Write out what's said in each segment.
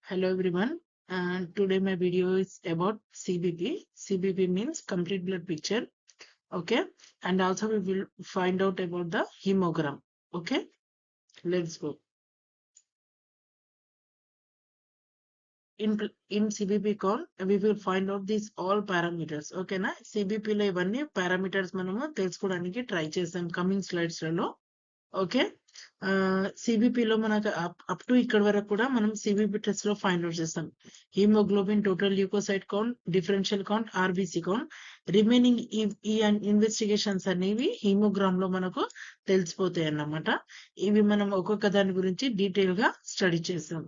Hello everyone. Today my video is about CBP. CBP means complete blood picture. Okay. And also we will find out about the hemogram. Okay. Let's go. In CBP call, we will find out these all parameters. Okay na? CBP లో ఇవన్నీ parameters మనము తెలుసుకోవడానికి try చేసాం coming slides లలో. Okay. సిబిపిలో మనకు up to ఇక్కడ వరకు కూడా మనం సిబిపి టెస్ట్ లో ఫైండ్ అవుట్ చేస్తాం. Haemoglobin, total leucocyte count, differential count, RBC count. Remaining ఈ ఇన్వెస్టిగేషన్స్ అనేవి హీమోగ్రామ్ లో మనకు తెలిసిపోతాయి అన్నమాట. ఇవి మనం ఒక్కొక్క దాని గురించి డీటెయిల్ గా స్టడీ చేస్తాం.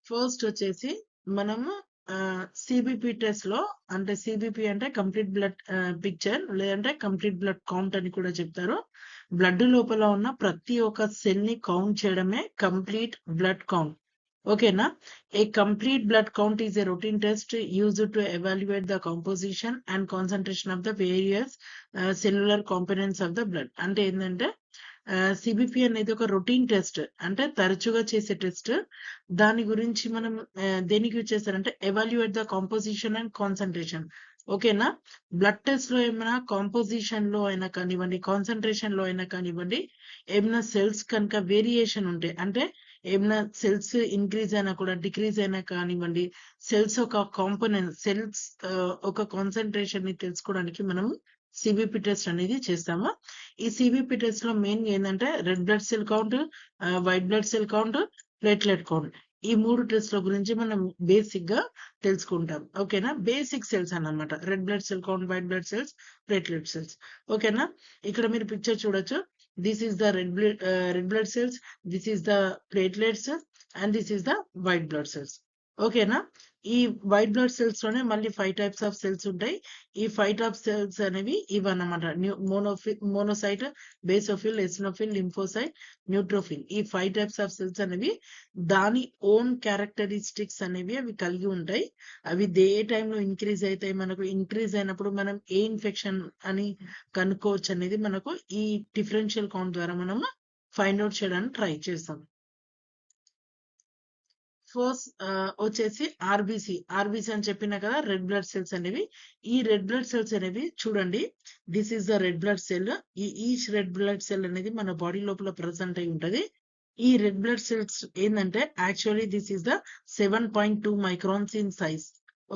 ఫస్ట్ వచ్చేసి మనము సిబిపి టెస్ట్ లో అంటే సిబిపి అంటే కంప్లీట్ బ్లడ్ పిక్చర్ లేదంటే కంప్లీట్ బ్లడ్ కౌంట్ అని కూడా చెప్తారు. బ్లడ్ లోపల ఉన్న ప్రతి ఒక్క సెల్ ని కౌంట్ చేయడమే కంప్లీట్ బ్లడ్ కౌంట్. ఓకేనా? A complete blood count is a routine test used to evaluate the composition and concentration of the various cellular components of the blood. అంటే ఏంటంటే సిబిపి అనేది ఒక రొటీన్ టెస్ట్, అంటే తరచుగా చేసే టెస్ట్. దాని గురించి మనం దేనికి యూజ్ చేస్తారంటే evaluate the composition and concentration. ఓకేనా? బ్లడ్ టెస్ట్ లో ఏమైనా కాంపోజిషన్ లో అయినా కానివ్వండి, కాన్సన్ట్రేషన్ లో అయినా కానివ్వండి, ఏమైనా సెల్స్ కనుక వేరియేషన్ ఉంటే, అంటే ఏమైనా సెల్స్ ఇంక్రీజ్ అయినా కూడా డిక్రీజ్ అయినా కానివ్వండి, సెల్స్ ఒక కాంపోనెంట్ సెల్స్ ఒక కాన్సన్ట్రేషన్ ని తెలుసుకోవడానికి మనం సిబిపి టెస్ట్ అనేది చేస్తాము. ఈ సిబిపి టెస్ట్ లో మెయిన్ ఏంటంటే red blood cell count, white blood cell count, platelet count. ఈ 3 టెస్ట్ల గురించి మనం బేసిక్ గా తెలుసుకుంటాం. ఓకేనా? బేసిక్ సెల్స్ అన్నమాట. Red blood cell count, white blood cells, platelet cells. ఓకేనా? ఇక్కడ మీరు పిక్చర్ చూడొచ్చు. This is the red blood cells, this is the platelets and this is the white blood cells. ఓకేనా? ఈ వైట్ బ్లడ్ సెల్స్ లోనే మళ్ళీ 5 types of cells ఉంటాయి. ఈ 5 టైప్ సెల్స్ అనేవి ఇవన్నమాట. Monocyte, basophil, eosinophil, lymphocyte, neutrophil. ఈ 5 టైప్స్ ఆఫ్ సెల్స్ అనేవి దాని ఓన్ క్యారెక్టరిస్టిక్స్ అనేవి అవి కలిగి ఉంటాయి. అవి ఏ టైంలో ఇంక్రీజ్ అవుతాయి, మనకు ఇంక్రీజ్ అయినప్పుడు మనం ఏ ఇన్ఫెక్షన్ అని కనుక్కోవచ్చు అనేది మనకు ఈ డిఫరెన్షియల్ కౌంట్ ద్వారా మనము ఫైండ్ అవుట్ చేయడానికి ట్రై చేస్తాం. ఫస్ట్ వచ్చేసి ఆర్బిసి అని చెప్పినా కదా, రెడ్ బ్లడ్ సెల్స్ అనేవి. ఈ రెడ్ బ్లడ్ సెల్స్ అనేవి చూడండి, this is the red blood cell. Each red blood cell అనేది మన బాడీ లోపల ప్రెసెంట్ అయి ఉంటది. ఈ రెడ్ బ్లడ్ సెల్స్ ఏంటంటే actually this is the 7.2 microns in size.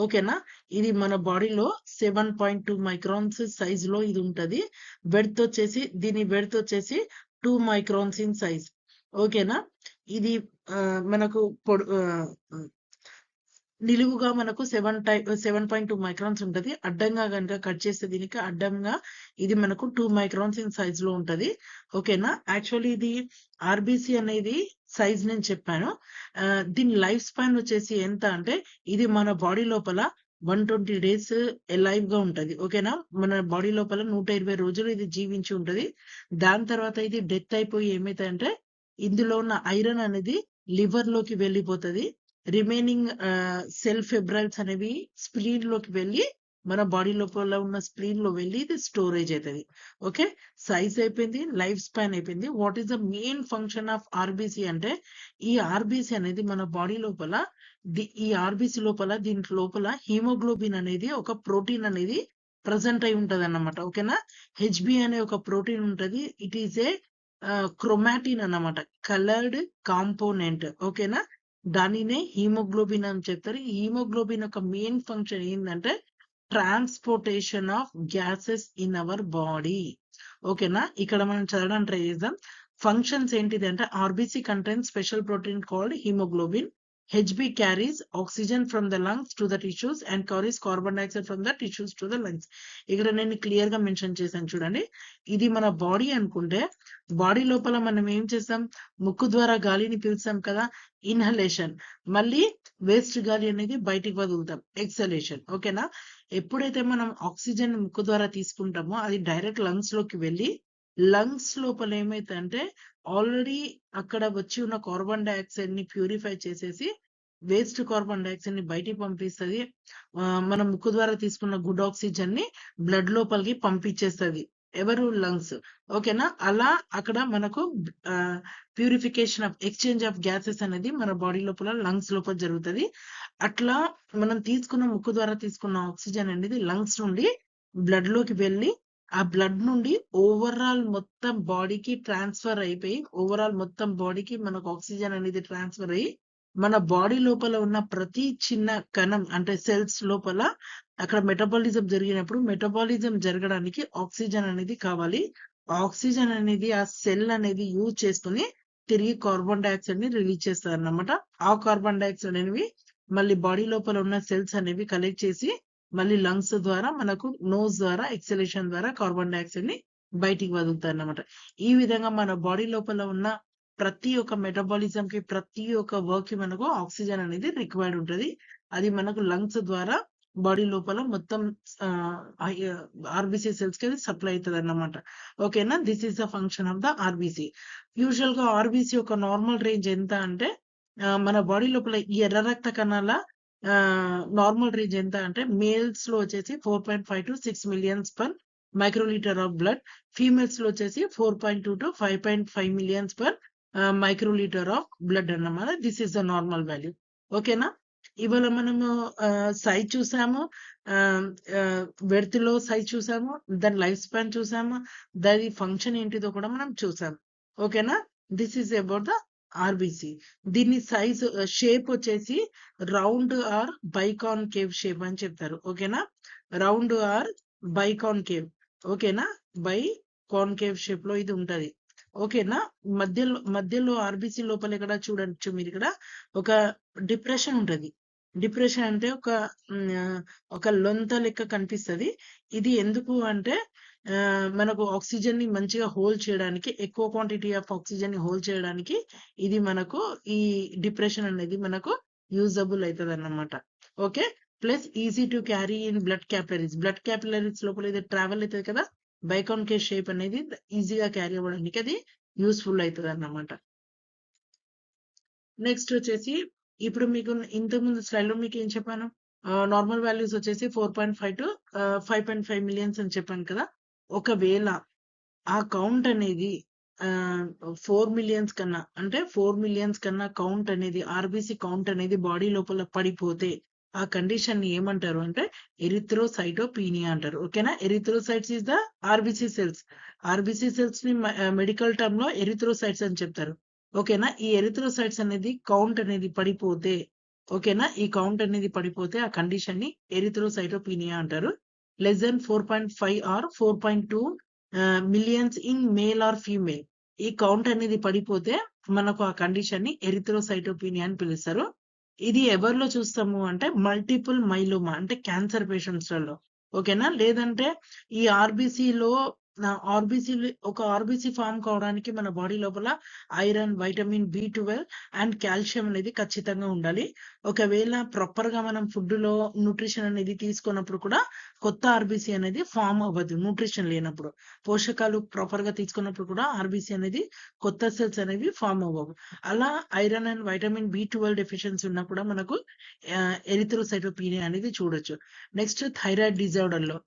ఓకేనా? ఇది మన బాడీలో 7.2 మైక్రాన్స్ సైజ్ లో ఇది ఉంటది. దీని వెడ్త్ వచ్చేసి 2 మైక్రాన్స్ ఇన్ సైజ్. ఓకేనా? ఇది మనకు నిలువుగా మనకు 7.2 మైక్రాన్స్ ఉంటది. అడ్డంగా కనుక కట్ చేస్తే దీనికి అడ్డంగా ఇది మనకు 2 మైక్రాన్స్ ఇన్ సైజ్ లో ఉంటది. ఓకేనా? యాక్చువల్లీ ఇది ఆర్బిసి అనేది సైజ్ నేను చెప్పాను. దీని లైఫ్ స్పాన్ వచ్చేసి ఎంత అంటే ఇది మన బాడీ లోపల 120 డేస్ లైవ్ గా ఉంటది. ఓకేనా? మన బాడీ లోపల 120 రోజులు ఇది జీవించి ఉంటది. దాని తర్వాత ఇది డెత్ అయిపోయి ఏమైతుందంటే ఇందులో ఉన్న ఐరన్ అనేది లివర్ లోకి వెళ్ళిపోతది. రిమైనింగ్ సెల్ ఫిబ్రైల్స్ అనేవి స్ప్లీన్ లోకి వెళ్ళి మన బాడీ లోపల ఉన్న స్ప్లీన్ లో వెళ్ళి ఇది స్టోరేజ్ అవుతుంది. ఓకే, సైజ్ అయిపోయింది, లైఫ్ స్పాన్ అయిపోయింది. What is the main function of RBC అంటే ఈ ఆర్బిసి అనేది మన బాడీ లోపల ఈ ఆర్బిసి లోపల దీని లోపల హీమోగ్లోబిన్ అనేది ఒక ప్రోటీన్ అనేది ప్రజెంట్ అయి ఉంటది అన్నమాట. ఓకేనా? హెచ్బి అనే ఒక ప్రోటీన్ ఉంటది. ఇట్ ఈస్ ఏ క్రోమాటిన్ అన్నమాట, కలర్డ్ కాంపోనెంట్. ఓకేనా? దానినే హీమోగ్లోబిన్ అని చెప్తారు. ఈ హీమోగ్లోబిన్ యొక్క మెయిన్ ఫంక్షన్ ఏంటంటే transportation of gases in our body. ఓకేనా? ఇక్కడ మనం చదవడానికి ట్రై చేద్దాం. ఫంక్షన్స్ ఏంటిది అంటే RBC contains special protein called haemoglobin. HB carries oxygen from the lungs to the tissues and carries carbon dioxide from the tissues to the lungs. ఇక్కడ నేను clear గా మెన్షన్ చేశాను చూడండి. ఇది మన బాడీ అనుకుంటే బాడీ లోపల మనం ఏం చేస్తాం, ముక్కు ద్వారా గాలిని పీల్చాం కదా, ఇన్హలేషన్. మళ్ళీ వేస్ట్ గాలి అనేది బయటికి వదులుతాం, ఎక్సలేషన్. ఓకేనా? ఎప్పుడైతే మనం ఆక్సిజన్ ముక్కు ద్వారా తీసుకుంటామో అది డైరెక్ట్ లంగ్స్ లోకి వెళ్ళి లంగ్స్ లోపల ఏమైతుందంటే ఆల్రెడీ అక్కడ వచ్చి ఉన్న కార్బన్ డైఆక్సైడ్ ని ప్యూరిఫై చేసేసి వేస్ట్ కార్బన్ డైఆక్సైడ్ ని బయటికి పంపిస్తుంది. మనం ముక్కు ద్వారా తీసుకున్న గుడ్ ఆక్సిజన్ ని బ్లడ్ లోపలికి పంపించేస్తుంది. ఎవరు లంగ్స్. ఓకేనా? అలా అక్కడ మనకు purification of exchange of gases అనేది మన బాడీ లోపల లంగ్స్ లోపల జరుగుతది. అట్లా మనం తీసుకున్న ముక్కు ద్వారా తీసుకున్న ఆక్సిజన్ అనేది లంగ్స్ నుండి బ్లడ్ లోకి వెళ్ళి, ఆ బ్లడ్ నుండి ఓవరాల్ మొత్తం బాడీకి ట్రాన్స్ఫర్ అయిపోయి, ఓవరాల్ మొత్తం బాడీకి మనకు ఆక్సిజన్ అనేది ట్రాన్స్ఫర్ అయ్యి, మన బాడీ లోపల ఉన్న ప్రతి చిన్న కణం అంటే సెల్స్ లోపల అక్కడ మెటబాలిజం జరిగినప్పుడు మెటబాలిజం జరగడానికి ఆక్సిజన్ అనేది కావాలి. ఆక్సిజన్ అనేది ఆ సెల్ అనేది యూజ్ చేసుకుని తిరిగి కార్బన్ డైఆక్సైడ్ ని రిలీజ్ చేస్తారన్నమాట. ఆ కార్బన్ డైఆక్సైడ్ అనేవి మళ్ళీ బాడీ లోపల ఉన్న సెల్స్ అనేవి కలెక్ట్ చేసి మళ్ళీ లంగ్స్ ద్వారా మనకు నోస్ ద్వారా ఎక్సలేషన్ ద్వారా కార్బన్ డైఆక్సైడ్ ని బయటికి వదులుతారు అన్నమాట. ఈ విధంగా మన బాడీ లోపల ఉన్న ప్రతి ఒక్క మెటబాలిజం కి ప్రతి ఒక్క వర్క్ కి మనకు ఆక్సిజన్ అనేది రిక్వైర్డ్ ఉంటది. అది మనకు లంగ్స్ ద్వారా బాడీ లోపల మొత్తం ఆర్బిసి సెల్స్ కి అది సప్లై అవుతుంది అన్నమాట. ఓకేనా? This is the function of the RBC. Usual గా ఆర్బిసి ఒక నార్మల్ రేంజ్ ఎంత అంటే మన బాడీ లోపల ఈ ఎర్ర రక్త కణాల నార్మల్ రేంజ్ ఎంత అంటే మేల్స్ లో వచ్చేసి 4.5 to 6 millions per microlitre of blood, females లో వచ్చేసి 4.2 to 5.5 millions per microlitre of blood అన్నమాట. This is the normal value. ఓకేనా? ఇవాళ మనము సైజ్ చూసాము, వెర్త్ లో సైజ్ చూసాము, దాని లైఫ్ స్పాన్ చూసాము, దాని ఫంక్షన్ ఏంటిదో కూడా మనం చూసాము. ఓకేనా? This is about the RBC. దీని సైజ్ షేప్ వచ్చేసి రౌండ్ ఆర్ బైకాన్కేవ్ షేప్ అని చెప్తారు. ఓకేనా? Round or biconcave. ఓకేనా? బై కాన్కేవ్ షేప్ లో ఇది ఉంటది. ఓకేనా? మధ్యలో ఆర్బిసి లోపల ఇక్కడ చూడొచ్చు మీరు, ఇక్కడ ఒక డిప్రెషన్ ఉంటది. డిప్రెషన్ అంటే ఒక లొంత లెక్క కనిపిస్తది. ఇది ఎందుకు అంటే మనకు ఆక్సిజన్ ని మంచిగా హోల్డ్ చేయడానికి, ఎక్కువ క్వాంటిటీ ఆఫ్ ఆక్సిజన్ ని హోల్డ్ చేయడానికి ఇది మనకు ఈ డిప్రెషన్ అనేది మనకు యూజబుల్ అవుతుంది అన్నమాట. Okay? Plus easy to carry in blood capillaries. Blood capillaries లోపల ఇది ట్రావెల్ అవుతుంది కదా, బైకాన్కేవ్ షేప్ అనేది ఈజీగా క్యారీ అవ్వడానికి అది యూస్ఫుల్ అవుతుంది అన్నమాట. నెక్స్ట్ వచ్చేసి ఇప్పుడు మీకు ఇంతకుముందు స్లైడ్ లో మీకు ఏం చెప్పాను, నార్మల్ వాల్యూస్ వచ్చేసి 4.5 to 5.5 మిలియన్స్ అని చెప్పాను కదా. ఒకవేళ ఆ కౌంట్ అనేది 4 మిలియన్స్ కన్నా అంటే 4 మిలియన్స్ కన్నా కౌంట్ అనేది ఆర్బిసి కౌంట్ అనేది బాడీ లోపల పడిపోతే ఆ కండిషన్ ని ఏమంటారు అంటే ఎరిథ్రోసైటోపీనియా అంటారు. ఓకేనా? Erythrocytes is the RBC cells. RBC cells ని మెడికల్ టర్మ్ లో ఎరిథ్రోసైట్స్ అని చెప్తారు. ఓకేనా? ఈ ఎరిథ్రోసైట్స్ అనేది కౌంట్ అనేది పడిపోతే, ఓకేనా, ఈ కౌంట్ అనేది పడిపోతే ఆ కండిషన్ ని ఎరిథ్రోసైటోపీనియా అంటారు. Less then 4.5 or 4.2 millions in male or female. ఈ కౌంట్ అనేది పడిపోతే మనకు ఆ కండిషన్ ని ఎరిథ్రోసైటోపీనియా అని పిలుస్తారు. ఇది ఎవరిలో చూస్తాము అంటే మల్టిపుల్ మైలోమా అంటే క్యాన్సర్ పేషెంట్స్ లలో. ఓకేనా? లేదంటే ఈ ఆర్బిసిలో ఒక ఆర్బిసి ఫామ్ కావడానికి మన బాడీ లోపల iron, vitamin B12 and calcium అనేది ఖచ్చితంగా ఉండాలి. ఒకవేళ ప్రాపర్ గా మనం ఫుడ్ లో న్యూట్రిషన్ అనేది తీసుకున్నప్పుడు కూడా కొత్త ఆర్బిసి అనేది ఫామ్ అవ్వదు. న్యూట్రిషన్ లేనప్పుడు, పోషకాలు ప్రాపర్ గా తీసుకున్నప్పుడు కూడా ఆర్బిసి అనేది కొత్త సెల్స్ అనేవి ఫామ్ అవ్వవు. అలా iron and vitamin B12 deficiency ఉన్నా కూడా మనకు ఎరిథ్రోసైటోపీనియా అనేది చూడొచ్చు. నెక్స్ట్ థైరాయిడ్ డిజార్డర్ లో,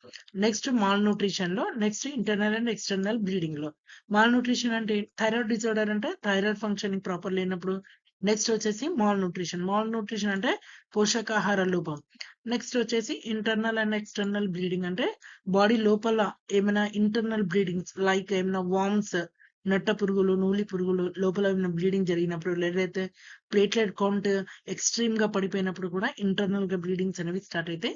నెక్స్ట్ మాల్ న్యూట్రిషన్ లో, next internal and external bleeding లో. మాల్ న్యూట్రిషన్ అంటే థైరాయిడ్ డిజార్డర్ అంటే థైరాయిడ్ ఫంక్షనింగ్ ప్రాపర్ లేనప్పుడు. నెక్స్ట్ వచ్చేసి మాల్ న్యూట్రిషన్ అంటే పోషకాహార లోపం. నెక్స్ట్ వచ్చేసి ఇంటర్నల్ అండ్ ఎక్స్టర్నల్ బ్లీడింగ్ అంటే బాడీ లోపల ఏమైనా ఇంటర్నల్ బ్లీడింగ్స్ లైక్ ఏమైనా వామ్స్, నట్ట పురుగులు, నూలి పురుగులు లోపల ఏమైనా బ్లీడింగ్ జరిగినప్పుడు, లేదైతే ప్లేట్లెట్ కౌంట్ ఎక్స్ట్రీమ్ గా పడిపోయినప్పుడు కూడా ఇంటర్నల్ గా బ్లీడింగ్స్ అనేవి స్టార్ట్ అయితే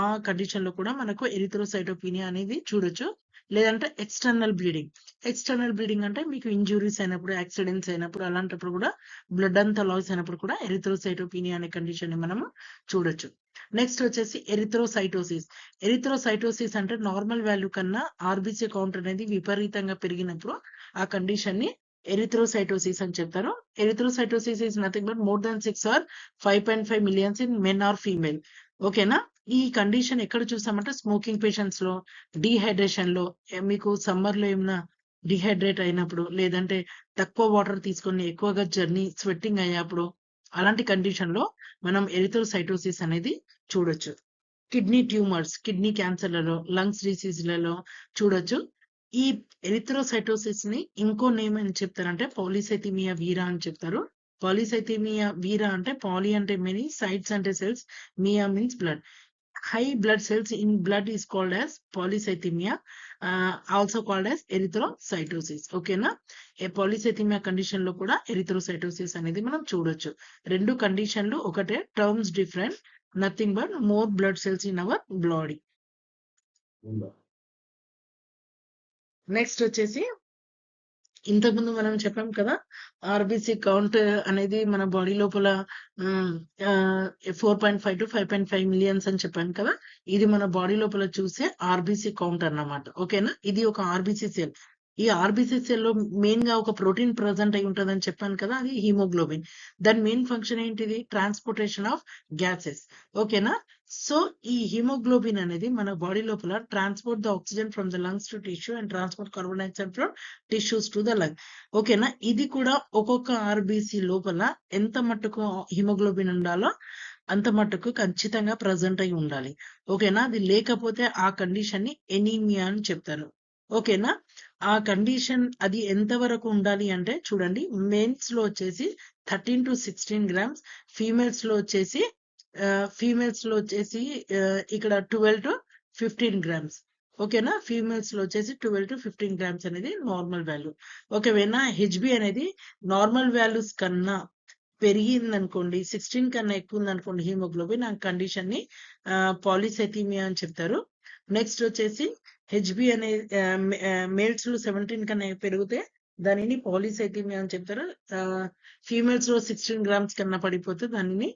ఆ కండిషన్ లో కూడా మనకు ఎరిథ్రోసైటోపీనియా అనేది చూడొచ్చు. లేదంటే ఎక్స్టర్నల్ బ్లీడింగ్ అంటే మీకు ఇంజురీస్ అయినప్పుడు, యాక్సిడెంట్స్ అయినప్పుడు, అలాంటప్పుడు కూడా బ్లడ్ అంతా లాస్ అయినప్పుడు కూడా ఎరిథ్రోసైటోపీనియా అనే కండిషన్ ని మనము చూడొచ్చు. నెక్స్ట్ వచ్చేసి ఎరిథ్రోసైటోసిస్ అంటే నార్మల్ వాల్యూ కన్నా ఆర్బిసి కౌంట్ అనేది విపరీతంగా పెరిగినప్పుడు ఆ కండిషన్ ని ఎరిథ్రోసైటోసిస్ అని చెప్తారు. Erythrocytosis is nothing but more than 6 or 5.5 millions in men or female. ఓకేనా? ఈ కండిషన్ ఎక్కడ చూస్తామంటే స్మోకింగ్ పేషెంట్స్ లో, డీహైడ్రేషన్ లో, మీకు సమ్మర్ లో ఏమైనా డిహైడ్రేట్ అయినప్పుడు, లేదంటే తక్కువ వాటర్ తీసుకొని ఎక్కువగా జర్నీ స్వెట్టింగ్ అయ్యేప్పుడు, అలాంటి కండిషన్ లో మనం ఎరిథ్రోసైటోసిస్ అనేది చూడొచ్చు. కిడ్నీ ట్యూమర్స్, కిడ్నీ క్యాన్సర్‌లలో, లంగ్స్ డిసీజ్‌లలో చూడొచ్చు. ఈ ఎరిథ్రోసైటోసిస్ ని ఇంకో నేమ్ అని చెప్తారంటే పాలిసైథీమియా వీరా అని చెప్తారు. పాలిసైథీమియా వీరా అంటే పాలి అంటే మెనీ, సైట్స్ అంటే cells, mia means blood. High blood cells in blood is called as polycythemia, also called as erythrocytosis. ఓకేనా? పాలిసైథీమియా కండిషన్ లో కూడా ఎరిథ్రోసైటోసిస్ అనేది మనం చూడొచ్చు. రెండు కండిషన్లు ఒకటే, terms different, nothing but more blood cells in our body. Next వచ్చేసి ఇంతకుముందు మనం చెప్పాం కదా, ఆర్బీసీ కౌంట్ అనేది మన బాడీ లోపల 4.5 to 5.5 మిలియన్స్ అని చెప్పాను కదా. ఇది మన బాడీ లోపల చూసే ఆర్బీసీ కౌంట్ అన్నమాట. ఓకేనా? ఇది ఒక ఆర్బీసీ సెల్. ఈ ఆర్బీసీ సెల్ లో మెయిన్ గా ఒక ప్రోటీన్ ప్రజెంట్ అయి ఉంటదని చెప్పాను కదా, అది హిమోగ్లోబిన్. దాని మెయిన్ ఫంక్షన్ ఏంటిది? Transportation of gases. ఓకేనా? సో ఈ హిమోగ్లోబిన్ అనేది మన బాడీ లోపల transport the oxygen from the lungs to tissue and transport carbon dioxide from tissues to the lung. ఓకేనా? ఇది కూడా ఒక్కొక్క ఆర్బీసీ లోపల ఎంత మట్టుకు హిమోగ్లోబిన్ ఉండాలో అంత మట్టుకు ఖచ్చితంగా ప్రజెంట్ అయి ఉండాలి. ఓకేనా? అది లేకపోతే ఆ కండిషన్ ని ఎనీమియా అని చెప్తారు. ఓకేనా? ఆ కండిషన్ అది ఎంత వరకు ఉండాలి అంటే చూడండి, మేల్స్ లో వచ్చేసి 13 to 16 గ్రామ్స్, ఫీమేల్స్ లో వచ్చేసి ఇక్కడ 12 to 15 గ్రామ్స్. ఓకేనా? ఫీమేల్స్ లో వచ్చేసి 12 to 15 గ్రామ్స్ అనేది నార్మల్ వాల్యూ. ఒకవేళ హెచ్బి అనేది నార్మల్ వాల్యూస్ కన్నా పెరిగింది అనుకోండి, 16 కన్నా ఎక్కువ ఉంది అనుకోండి హిమోగ్లోబిన్, ఆ కండిషన్ ని పాలిసైథీమియా అని చెప్తారు. నెక్స్ట్ వచ్చేసి హెచ్బి అనే మేల్స్ లో 17 కన్నా పెరిగితే దానిని పాలిసైథీమియా అని చెప్తారు. ఫీమేల్స్ లో 16 గ్రామ్స్ కన్నా పడిపోతే దానిని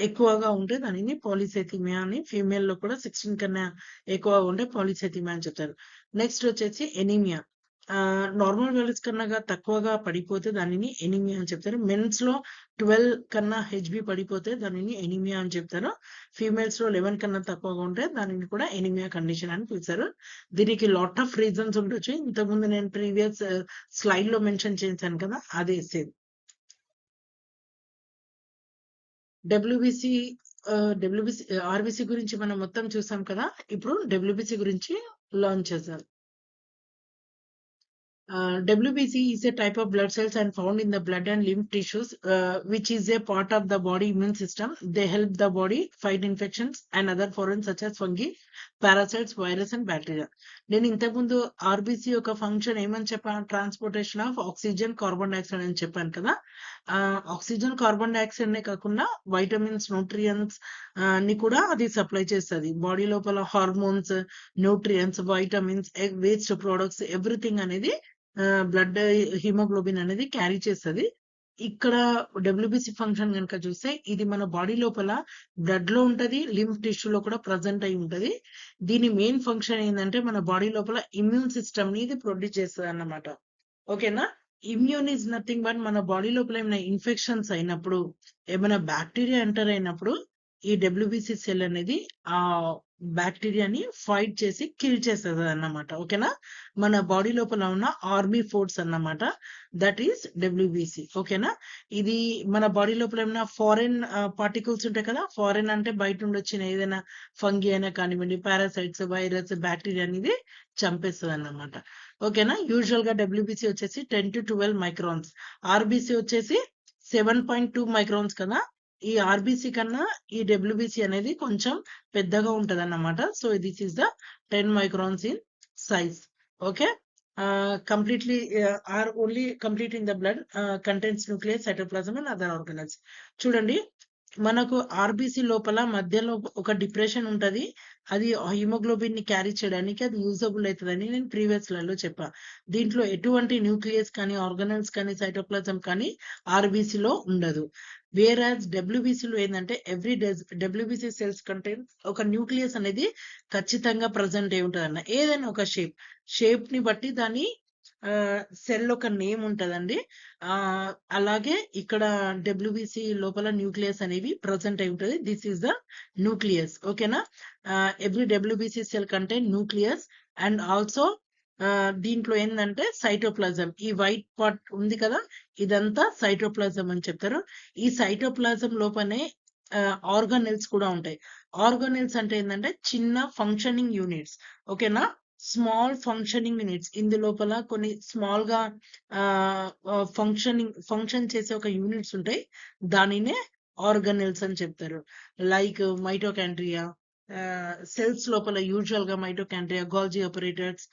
ఎక్కువగా ఉంటే దానిని పాలిసైథీమియా అని, ఫీమేల్ లో కూడా 16 కన్నా ఎక్కువగా ఉంటే పాలిసైథీమియా అని చెప్తారు. నెక్స్ట్ వచ్చేసి ఎనీమియా. నార్మల్ వాల్యూస్ కన్నా తక్కువగా పడిపోతే దానిని ఎనీమియా అని చెప్తారు. మెన్స్ లో 12 కన్నా హెచ్బి పడిపోతే దానిని ఎనీమియా అని చెప్తారు. ఫీమేల్స్ లో 11 కన్నా తక్కువగా ఉంటే దానిని కూడా ఎనీమియా కండిషన్ అని పిలుస్తారు. దీనికి లాట్ ఆఫ్ రీజన్స్ ఉండొచ్చు. ఇంతకుముందు నేను ప్రీవియస్ స్లైడ్ లో మెన్షన్ చేశాను కదా, అదే సేమ్. డబ్ల్యూబీసీ ఆర్బీసీ గురించి మనం మొత్తం చూసాం కదా. ఇప్పుడు డబ్ల్యూబీసీ గురించి లాంచ్ చేద్దాం. WBC is a type of blood cells and found in the blood and lymph tissues, which is a part of the body immune system. They help the body fight infections and other foreign such as fungi, parasites, virus and bacteria. నేను ఇంతకుముందు RBC యొక్క function ఏమని చెప్పాను? Transportation of oxygen, carbon dioxide అని చెప్పాను కదా. Oxygen, carbon dioxide నే కాకుండా వైటమిన్స్, న్యూట్రియన్స్ ని కూడా అది సప్లై చేస్తుంది. బాడీ లోపల hormones, nutrients, vitamins, waste products, everything అనేది బ్లడ్ హిమోగ్లోబిన్ అనేది క్యారీ చేస్తుంది. ఇక్కడ డబ్ల్యూబీసీ ఫంక్షన్ కనుక చూస్తే ఇది మన బాడీ లోపల బ్లడ్ లో ఉంటది, లింఫ్ టిష్యూలో కూడా ప్రజెంట్ అయి ఉంటది. దీని మెయిన్ ఫంక్షన్ ఏంటంటే మన బాడీ లోపల ఇమ్యూన్ సిస్టమ్ ని ఇది ప్రొడ్యూస్ చేస్తుంది అన్నమాట. ఓకేనా? ఇమ్యూన్ ఈజ్ నథింగ్ బట్ మన బాడీ లోపల ఏమైనా ఇన్ఫెక్షన్స్ అయినప్పుడు, ఏమైనా బ్యాక్టీరియా ఎంటర్ అయినప్పుడు ఈ డబ్ల్యూబీసీ సెల్ అనేది ఆ బ్యాక్టీరియాని ఫైట్ చేసి కిల్ చేస్తుంది అన్నమాట. ఓకేనా? మన బాడీ లోపల ఉన్న ఆర్మీ ఫోర్స్ అన్నమాట, దట్ ఈస్ డబ్ల్యూబీసీ. ఓకేనా? ఇది మన బాడీ లోపల ఏమైనా ఫారెన్ పార్టికల్స్ ఉంటాయి కదా, ఫారెన్ అంటే బయట నుండి వచ్చిన ఏదైనా ఫంగి అయినా కానివ్వండి, పారాసైట్స్, వైరస్, బ్యాక్టీరియా అనేది చంపేస్తుంది అన్నమాట. ఓకేనా? యూజువల్ గా డబ్ల్యూబీసీ వచ్చేసి 10 to 12 మైక్రాన్స్, ఆర్బీసీ వచ్చేసి 7.2 మైక్రాన్స్ కదా. ఈ ఆర్బీసీ కన్నా ఈ డబ్ల్యూబీసీ అనేది కొంచెం పెద్దగా ఉంటది అన్నమాట. So this is the 10 microns in size. Okay? Completely or only complete in the blood contents nucleus, cytoplasm and other organelles. చూడండి, మనకు ఆర్బీసీ లోపల మధ్యలో ఒక డిప్రెషన్ ఉంటది. అది హిమోగ్లోబిన్ ని క్యారీ చేయడానికి అది యూజబుల్ అవుతుందని నేను ప్రీవియస్ లో చెప్పా. దీంట్లో ఎటువంటి న్యూక్లియస్ కానీ, ఆర్గనల్స్ కానీ, సైటోప్లాజం కానీ ఆర్బీసీలో ఉండదు. వేరాజ్ డబ్ల్యూబీసీలో ఏంటంటే ఎవ్రీ డబ్ల్యూబీసీ సెల్స్ కంటెంట్ ఒక న్యూక్లియస్ అనేది ఖచ్చితంగా ప్రజెంట్ అయి ఉంటుంది అన్న. ఏదైనా ఒక షేప్ ని బట్టి దాని సెల్ ఒక నేమ్ ఉంటదండి. అలాగే ఇక్కడ డబ్ల్యూబీసీ లోపల న్యూక్లియస్ అనేవి ప్రజెంట్ అయి ఉంటది. This is the nucleus. ఓకేనా? Every WBC cell content nucleus and also దీంట్లో ఏంటంటే సైటోప్లాజం, ఈ వైట్ పార్ట్ ఉంది కదా, ఇదంతా సైటోప్లాజం అని చెప్తారు. ఈ సైటోప్లాజం లోపలనే ఆర్గానెల్స్ కూడా ఉంటాయి. ఆర్గానెల్స్ అంటే ఏంటంటే చిన్న ఫంక్షనింగ్ యూనిట్స్. ఓకేనా? Small functioning units. ఇందు లోపల కొన్ని స్మాల్ గా ఫంక్షన్ చేసే ఒక యూనిట్స్ ఉంటాయి. దానినే ఆర్గానెల్స్ అని చెప్తారు. లైక్ మైటోకాండ్రియా, సెల్స్ లోపల యూజువల్ గా మైటోకాండ్రియా, గోల్జీ ఆపరేటర్స్,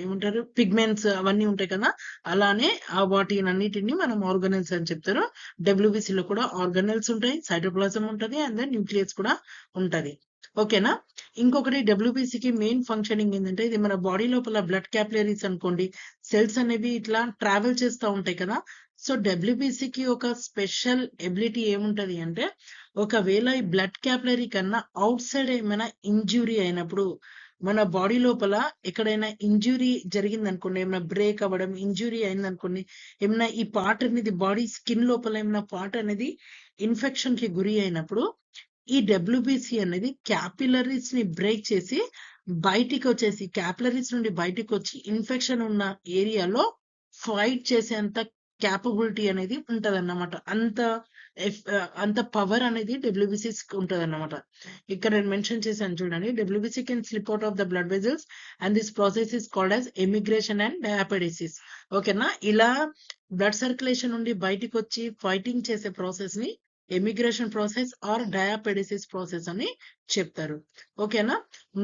ఏమంటారు, పిగ్మెంట్స్ అవన్నీ ఉంటాయి కదా. అలానే వాటినన్నిటిని మనం ఆర్గానెల్స్ అని చెప్తారు. WBC లో కూడా ఆర్గానెల్స్ ఉంటాయి, సైటోప్లాజం ఉంటది, అండ్ దెన్ న్యూక్లియస్ కూడా ఉంటది. ఓకేనా? ఇంకొకటి WBCకి మెయిన్ ఫంక్షనింగ్ ఏంటంటే, ఇది మన బాడీ లోపల బ్లడ్ క్యాపిలరీస్ అనుకోండి, సెల్స్ అనేవి ఇట్లా ట్రావెల్ చేస్తూ ఉంటాయి కదా. సో WBCకి ఒక స్పెషల్ ఎబిలిటీ ఏముంటది అంటే, ఒకవేళ ఈ బ్లడ్ క్యాపిలరీ కన్నా అవుట్ సైడ్ ఏమైనా ఇంజ్యూరీ అయినప్పుడు, మన బాడీ లోపల ఎక్కడైనా ఇంజ్యూరీ జరిగిందనుకోండి, ఏమైనా బ్రేక్ అవ్వడం, ఇంజ్యూరీ అయిందనుకోండి, ఏమైనా ఈ పార్ట్ అనేది బాడీ స్కిన్ లోపల ఏమైనా పార్ట్ అనేది ఇన్ఫెక్షన్ కి గురి అయినప్పుడు, ఈ WBC అనేది క్యాపిలరీస్ ని బ్రేక్ చేసి బయటికి వచ్చేసి, క్యాపిలరీస్ నుండి బయటికి వచ్చి ఇన్ఫెక్షన్ ఉన్న ఏరియాలో ఫైట్ చేసేంత క్యాపబిలిటీ అనేది ఉంటదన్నమాట. అంత పవర్ అనేది WBC ఉంటదన్నమాట. ఇక్కడ నేను మెన్షన్ చేశాను చూడండి. WBC can slip out of the blood vessels and this process is called as emigration and diapedesis. ఓకేనా? ఇలా బ్లడ్ సర్క్యులేషన్ నుండి బయటికి వచ్చి ఫైటింగ్ చేసే ప్రాసెస్ ని emigration process or diapedesis process అని చెప్తారు. ఓకేనా?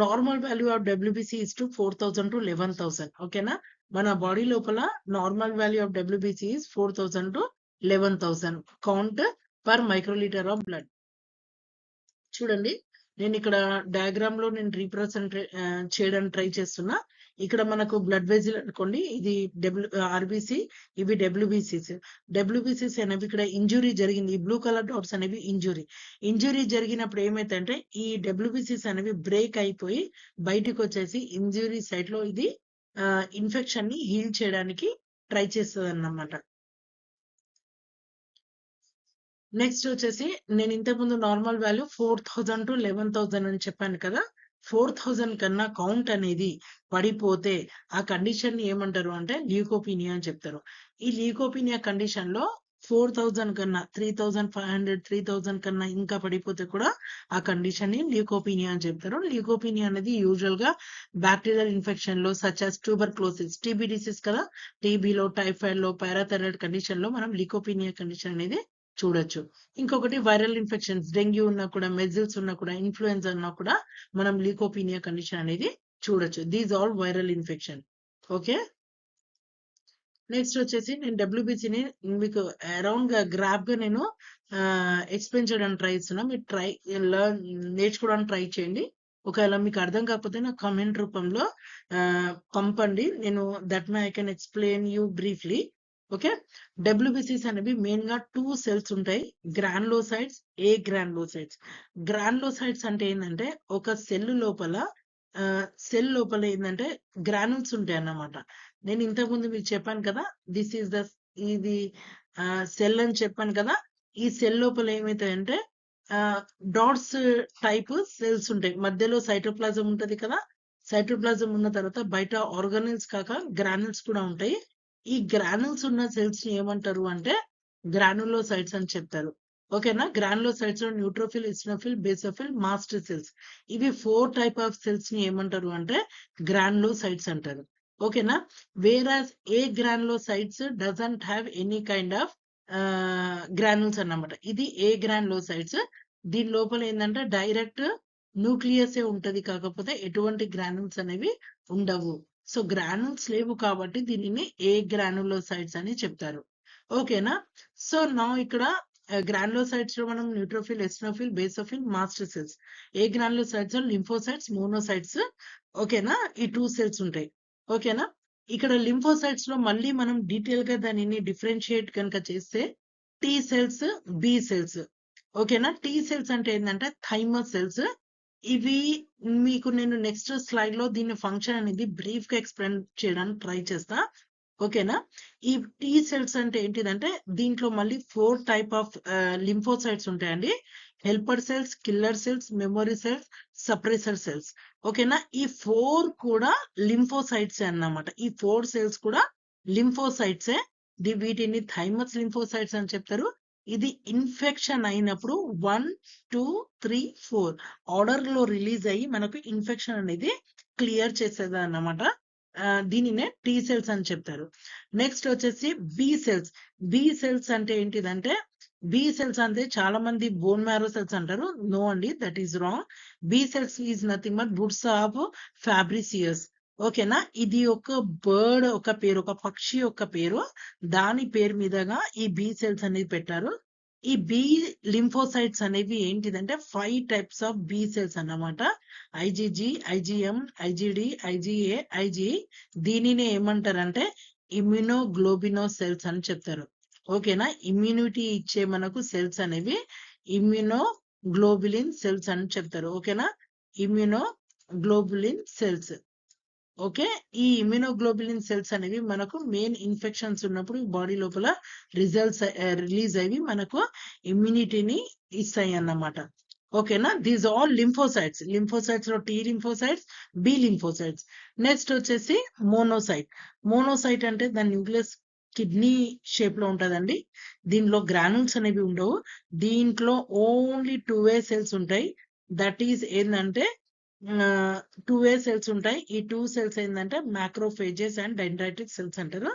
Normal value of WBC is to 4,000 to 11,000. ఓకేనా? మన బాడీ లోపల normal value of WBC is 4,000 to 11,000 count per microlitre of blood. చూడండి, నేను ఇక్కడ డయాగ్రామ్ లో నేను రీప్రజెంట్ చేయడానికి ట్రై చేస్తున్నా. ఇక్కడ మనకు బ్లడ్ వెజిల్ అనుకోండి, ఇది RBC, ఇవి WBCs అనేవి ఇక్కడ ఇంజురీ జరిగింది. ఈ బ్లూ కలర్ డాట్స్ అనేవి ఇంజురీ జరిగినప్పుడు ఏమైతుందంటే, ఈ WBCs అనేవి బ్రేక్ అయిపోయి బయటకు వచ్చేసి ఇంజురీ సైట్ లో ఇది ఇన్ఫెక్షన్ ని హీల్ చేయడానికి ట్రై చేస్తుంది అన్నమాట. నెక్స్ట్ వచ్చేసి, నేను ఇంతకుముందు నార్మల్ వాల్యూ 4,000 to 11,000 అని చెప్పాను కదా. 4,000 కన్నా కౌంట్ అనేది పడిపోతే ఆ కండిషన్ ని ఏమంటారు అంటే ల్యూకోపీనియా అని చెప్తారు. ఈ ల్యూకోపీనియా కండిషన్ లో 4,000 కన్నా 3,500, 3,000 కన్నా ఇంకా పడిపోతే కూడా ఆ కండిషన్ ని ల్యూకోపీనియా అని చెప్తారు. ల్యూకోపీనియా అనేది యూజువల్ గా బ్యాక్టీరియల్ ఇన్ఫెక్షన్ లో such as tuberculosis, TB disease కదా, టీబీలో, టైఫాయిడ్ లో, పారాథైరాయిడ్ కండిషన్ లో మనం ల్యూకోపీనియా కండిషన్ అనేది చూడొచ్చు. ఇంకొకటి వైరల్ ఇన్ఫెక్షన్స్, డెంగ్యూ ఉన్నా కూడా, మెజిల్స్ ఉన్నా కూడా, ఇన్ఫ్లుయెన్జా ఉన్నా కూడా మనం లీకోపీనియా కండిషన్ అనేది చూడొచ్చు. These all viral infection. Okay. Next వచ్చేసి, నేను WBCని మీకు అరౌండ్ గా గ్రాఫ్ గా నేను ఎక్స్ప్లెయిన్ చేయడానికి ట్రై చేస్తున్నా. మీరు నేర్చుకోవడానికి ట్రై చేయండి. ఒకవేళ మీకు అర్థం కాకపోతే నాకు కామెంట్ రూపంలో పంపండి. నేను that may I can explain you briefly. Okay. WBCs అనేవి మెయిన్ గా 2 సెల్స్ ఉంటాయి, గ్రాన్లోసైట్స్, ఏ గ్రాన్లోసైట్స్. గ్రాన్లోసైట్స్ అంటే ఏంటంటే, ఒక సెల్ లోపల ఏంటంటే గ్రానుల్స్ ఉంటాయి అన్నమాట. నేను ఇంతకుముందు మీకు చెప్పాను కదా, దిస్ ఈస్ ద ఇది సెల్ అని చెప్పాను కదా. ఈ సెల్ లోపల ఏమైతాయంటే డాట్స్ టైప్ సెల్స్ ఉంటాయి. మధ్యలో సైటోప్లాజం ఉంటది కదా. సైటోప్లాజం ఉన్న తర్వాత బయట ఆర్గానిల్స్ కాక గ్రానుల్స్ కూడా ఉంటాయి. ఈ గ్రానుల్స్ ఉన్న సెల్స్ ని ఏమంటారు అంటే గ్రానులోసైట్స్ అని చెప్తారు. ఓకేనా? గ్రానులోసైట్స్ లో న్యూట్రోఫిల్, ఇస్నోఫిల్, బేసోఫిల్, మాస్ట్ సెల్స్, ఇవి 4 టైప్ ఆఫ్ సెల్స్ ని ఏమంటారు అంటే గ్రానులోసైట్స్ అంటారు. ఓకేనా? Whereas a granulocytes doesn't have any kind of granules అన్నమాట. ఇది ఏ గ్రానులోసైట్స్. దీని లోపల ఏంటంటే డైరెక్ట్ న్యూక్లియస్ ఉంటది, కాకపోతే ఎటువంటి గ్రానుల్స్ అనేవి ఉండవు. సో గ్రానుల్స్ లేవు కాబట్టి దీనిని ఏ గ్రానులోసైట్స్ అని చెప్తారు. ఓకేనా? సో నా ఇక్కడ గ్రానులోసైట్స్ లో మనం న్యూట్రోఫిల్, ఎస్నోఫిల్, బేసోఫిల్, మాస్ట్ సెల్స్. ఏ గ్రానులోసైట్స్ లో లింఫోసైట్స్, మోనోసైట్స్. ఓకేనా? ఈ 2 సెల్స్ ఉంటాయి. ఓకేనా? ఇక్కడ లింఫోసైట్స్ లో మళ్ళీ మనం డీటెయిల్ గా దానిని డిఫరెన్షియేట్ కనుక చేస్తే టీ సెల్స్, బి సెల్స్. ఓకేనా? టీ సెల్స్ అంటే ఏంటంటే థైమస్ సెల్స్. ఇవి మీకు నేను నెక్స్ట్ స్లైడ్ లో దీని ఫంక్షన్ అనేది బ్రీఫ్ గా ఎక్స్ప్లెయిన్ చేయడానికి ట్రై చేస్తా. ఓకేనా? ఈ టీ సెల్స్ అంటే ఏంటిదంటే, దీంట్లో మళ్ళీ 4 టైప్ ఆఫ్ లింఫోసైట్స్ ఉంటాయండి. Helper cells, killer cells, memory cells, suppressor cells. ఓకేనా? ఈ 4 కూడా లింఫోసైట్స్ అన్నమాట. ఈ 4 సెల్స్ కూడా లింఫోసైట్సే. వీటిని థైమస్ లింఫోసైట్స్ అని చెప్తారు. ఇది ఇన్ఫెక్షన్ అయినప్పుడు 1, 2, 3, 4 ఆర్డర్‌లో రిలీజ్ అయ్యి మనకు ఇన్ఫెక్షన్ అనేది క్లియర్ చేసేదన్నమాట. దీనినే టీ సెల్స్ అని చెప్తారు. నెక్స్ట్ వచ్చేసి బి సెల్స్. బి సెల్స్ అంటే ఏంటిదంటే, బి సెల్స్ అంటే చాలా మంది బోన్ మ్యారో సెల్స్ అంటారు. నో అండి, that is wrong. B cells is nothing but buds of Fabricius. ఓకేనా? ఇది ఒక బర్డ్ ఒక పేరు, ఒక పక్షి యొక్క పేరు. దాని పేరు మీదగా ఈ బి సెల్స్ అనేది పెట్టారు. ఈ బి లింఫోసైట్స్ అనేవి ఏంటిదంటే 5 టైప్స్ ఆఫ్ బి సెల్స్ అన్నమాట. IgG, IgM, IgD, IgA, Ig. దీనిని ఏమంటారంటే ఇమ్యునోగ్లోబినో సెల్స్ అని చెప్తారు. ఓకేనా? ఇమ్యూనిటీ ఇచ్చే మనకు సెల్స్ అనేవి ఇమ్యునోగ్లోబులిన్ సెల్స్ అని చెప్తారు. ఓకేనా? Immunoglobulin cells. ఓకే. ఈ ఇమ్యునోగ్లోబులిన్ సెల్స్ అనేవి మనకు మెయిన్ ఇన్ఫెక్షన్స్ ఉన్నప్పుడు బాడీ లోపల రిలీజ్ అయ్యి మనకు ఇమ్యూనిటీని ఇస్తాయి అన్నమాట. ఓకేనా? These all lymphocytes. లింఫోసైట్స్ లో T lymphocytes, B lymphocytes. Next వచ్చేసి మోనోసైట్. మోనోసైట్ అంటే దాని న్యూక్లియస్ కిడ్నీ షేప్ లో ఉంటదండి. దీనిలో గ్రానుల్స్ అనేవి ఉండవు. దీంట్లో ఓన్లీ 2A సెల్స్ ఉంటాయి. దట్ ఈస్ ఏంటంటే 2A సెల్స్ ఉంటాయి. ఈ 2 సెల్స్ ఏంటంటే మ్యాక్రోఫేజెస్ అండ్ డెండ్రైటిక్ సెల్స్ అంటారు.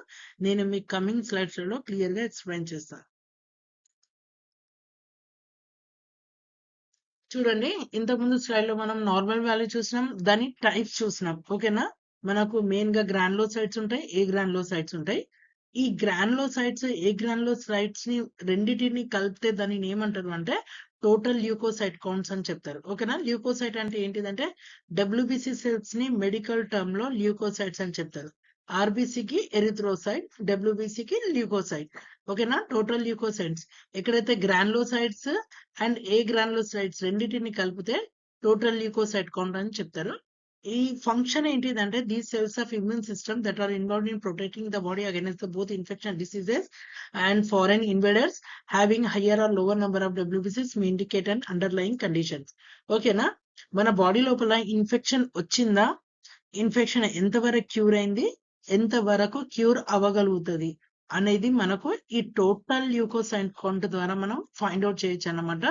నేను మీకు కమింగ్ స్లైడ్స్ లో క్లియర్ గా ఎక్స్ప్లెయిన్ చేస్తాను. చూడండి, ఇంతకుముందు స్లైడ్ లో మనం నార్మల్ వాల్యూ చూసినాం, దాని టైప్స్ చూసినాం. ఓకేనా? మనకు మెయిన్ గా గ్రాన్యులోసైట్స్ ఉంటాయి, ఏ గ్రాన్యులోసైట్స్ ఉంటాయి. ఈ గ్రాన్యులోసైట్స్, ఏ గ్రాన్యులోసైట్స్ ని రెండిటిని కలిపితే దానిని ఏమంటారు అంటే టోటల్ ల్యూకోసైట్ కౌంట్స్ అని చెప్తారు. ఓకేనా? ల్యూకోసైట్ అంటే ఏంటిదంటే డబ్ల్యూబీసీ సెల్స్ ని మెడికల్ టర్మ్ లో ల్యూకోసైట్స్ అని చెప్తారు. ఆర్బీసీకి ఎరిథ్రోసైట్, డబ్ల్యూబీసీకి ల్యూకోసైట్. ఓకేనా? Total leucocytes. ఎక్కడైతే గ్రాన్యులోసైట్స్ అండ్ ఏ గ్రాన్యులోసైట్స్ రెండింటిని కలిపితే టోటల్ ల్యూకోసైట్ కౌంట్ అని చెప్తారు. ఈ ఫంక్షన్ ఏంటిదంటే these cells of immune system that are involved in protecting the body against the both infection diseases and foreign invaders having higher or lower number of డబ్ల్యూబీసీస్ may indicate and underlying conditions. ఓకేనా? మన body లోపల infection వచ్చిందా, infection ఎంతవరకు cure అయింది, ఎంతవరకు cure అవ్వగలుగుతుంది అనేది మనకు ఈ టోటల్ ల్యూకోసైట్ కౌంట్ ద్వారా మనం ఫైండ్ అవుట్ చేయొచ్చు అన్నమాట.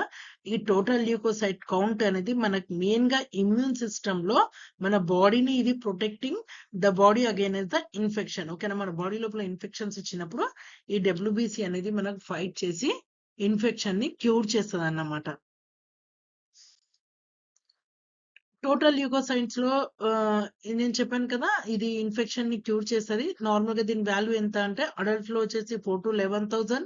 ఈ టోటల్ ల్యూకోసైట్ కౌంట్ అనేది మనకు మెయిన్ గా ఇమ్యూన్ సిస్టమ్ లో మన బాడీని ఇది protecting the body against the infection. ఓకేనా? మన బాడీ లోపల ఇన్ఫెక్షన్స్ ఇచ్చినప్పుడు ఈ డబ్ల్యూబీసీ అనేది మనకు ఫైట్ చేసి ఇన్ఫెక్షన్ ని క్యూర్ చేస్తుంది అన్నమాట. టోటల్ ల్యూకోసైట్స్ లో నేను చెప్పాను కదా, ఇది ఇన్ఫెక్షన్ ని క్యూర్ చేస్తుంది. నార్మల్ గా దీని వాల్యూ ఎంత అంటే అడల్ట్ లో వచ్చేసి 4 to 11,000,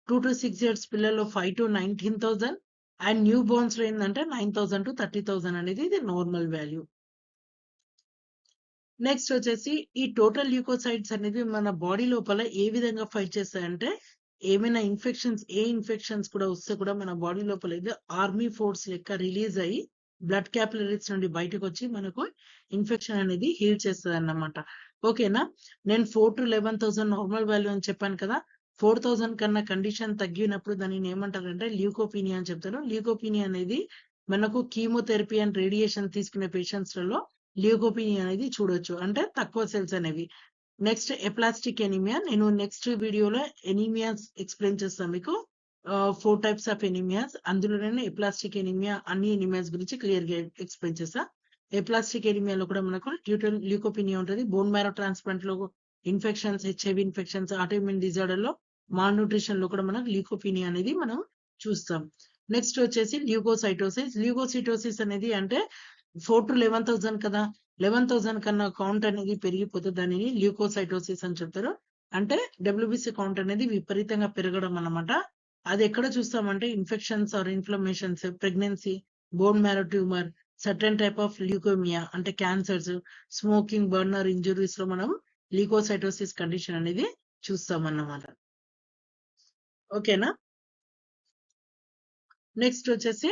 2 to 6 years పిల్లల్లో 5 to 19,000 అండ్ న్యూ బోర్న్స్ లో ఏంటంటే 9,000 to 30,000 అనేది ఇది నార్మల్ వాల్యూ. నెక్స్ట్ వచ్చేసి ఈ టోటల్ ల్యూకోసైట్స్ అనేది మన బాడీ లోపల ఏ విధంగా ఫైట్ చేస్తాయంటే ఏమైనా ఇన్ఫెక్షన్స్ కూడా వస్తే కూడా మన బాడీ లోపల ఇది ఆర్మీ ఫోర్స్ లెక్క రిలీజ్ అయ్యి బ్లడ్ క్యాపిలరీస్ నుండి బయటకు వచ్చి మనకు ఇన్ఫెక్షన్ అనేది హీల్ చేస్తుంది అన్నమాట. ఓకేనా? నేను 4 to 11,000 నార్మల్ వాల్యూ అని చెప్పాను కదా. 4,000 కన్నా కండిషన్ తగ్గినప్పుడు దానిని ఏమంటారంటే ల్యూకోపీనియా అని చెప్తారు. ల్యూకోపీనియా అనేది మనకు కీమోథెరపీ అండ్ రేడియేషన్ తీసుకునే పేషెంట్స్ లలో ల్యూకోపీనియా అనేది చూడొచ్చు, అంటే తక్కువ సెల్స్ అనేవి. Next aplastic anaemia. నేను నెక్స్ట్ వీడియోలో ఎనీమియాస్ ఎక్స్ప్లెయిన్ చేస్తాను మీకు. 4 టైప్స్ ఆఫ్ ఎనీమియాస్. అందులో నేను ఎప్లాస్టిక్ ఎనీమియా అన్ని ఎనీమియాస్ గురించి క్లియర్ గా ఎక్స్ప్లెయిన్ చేస్తా. ఎప్లాస్టిక్ ఎనీమియాలో కూడా మనకు ల్యూకోపీనియా ఉంటుంది. బోన్ మ్యారో ట్రాన్స్ప్లాంట్ లో infections, HIV infections, autoimmune disorder లో, మాల్ న్యూట్రిషన్ లో కూడా మనకు ల్యూకోపీనియా అనేది మనం చూస్తాం. నెక్స్ట్ వచ్చేసి ల్యూకోసైటోసిస్. ల్యూకోసిటోసిస్ అనేది అంటే 4 to 11,000 కదా, 11,000 కన్నా కౌంట్ అనేది పెరిగిపోతే దానిని ల్యూకోసైటోసిస్ అని చెప్తారు. అంటే డబ్ల్యూబీసీ కౌంట్ అనేది విపరీతంగా పెరగడం అన్నమాట. అది ఎక్కడ చూస్తామంటే infections or inflammations, pregnancy, bone marrow tumour, certain type of leukaemia అంటే క్యాన్సర్స్, స్మోకింగ్, బర్నర్ ఇంజురీస్ లో మనం ల్యూకోసైటోసిస్ కండిషన్ అనేది చూస్తాం అన్నమాట. ఓకేనా? నెక్స్ట్ వచ్చేసి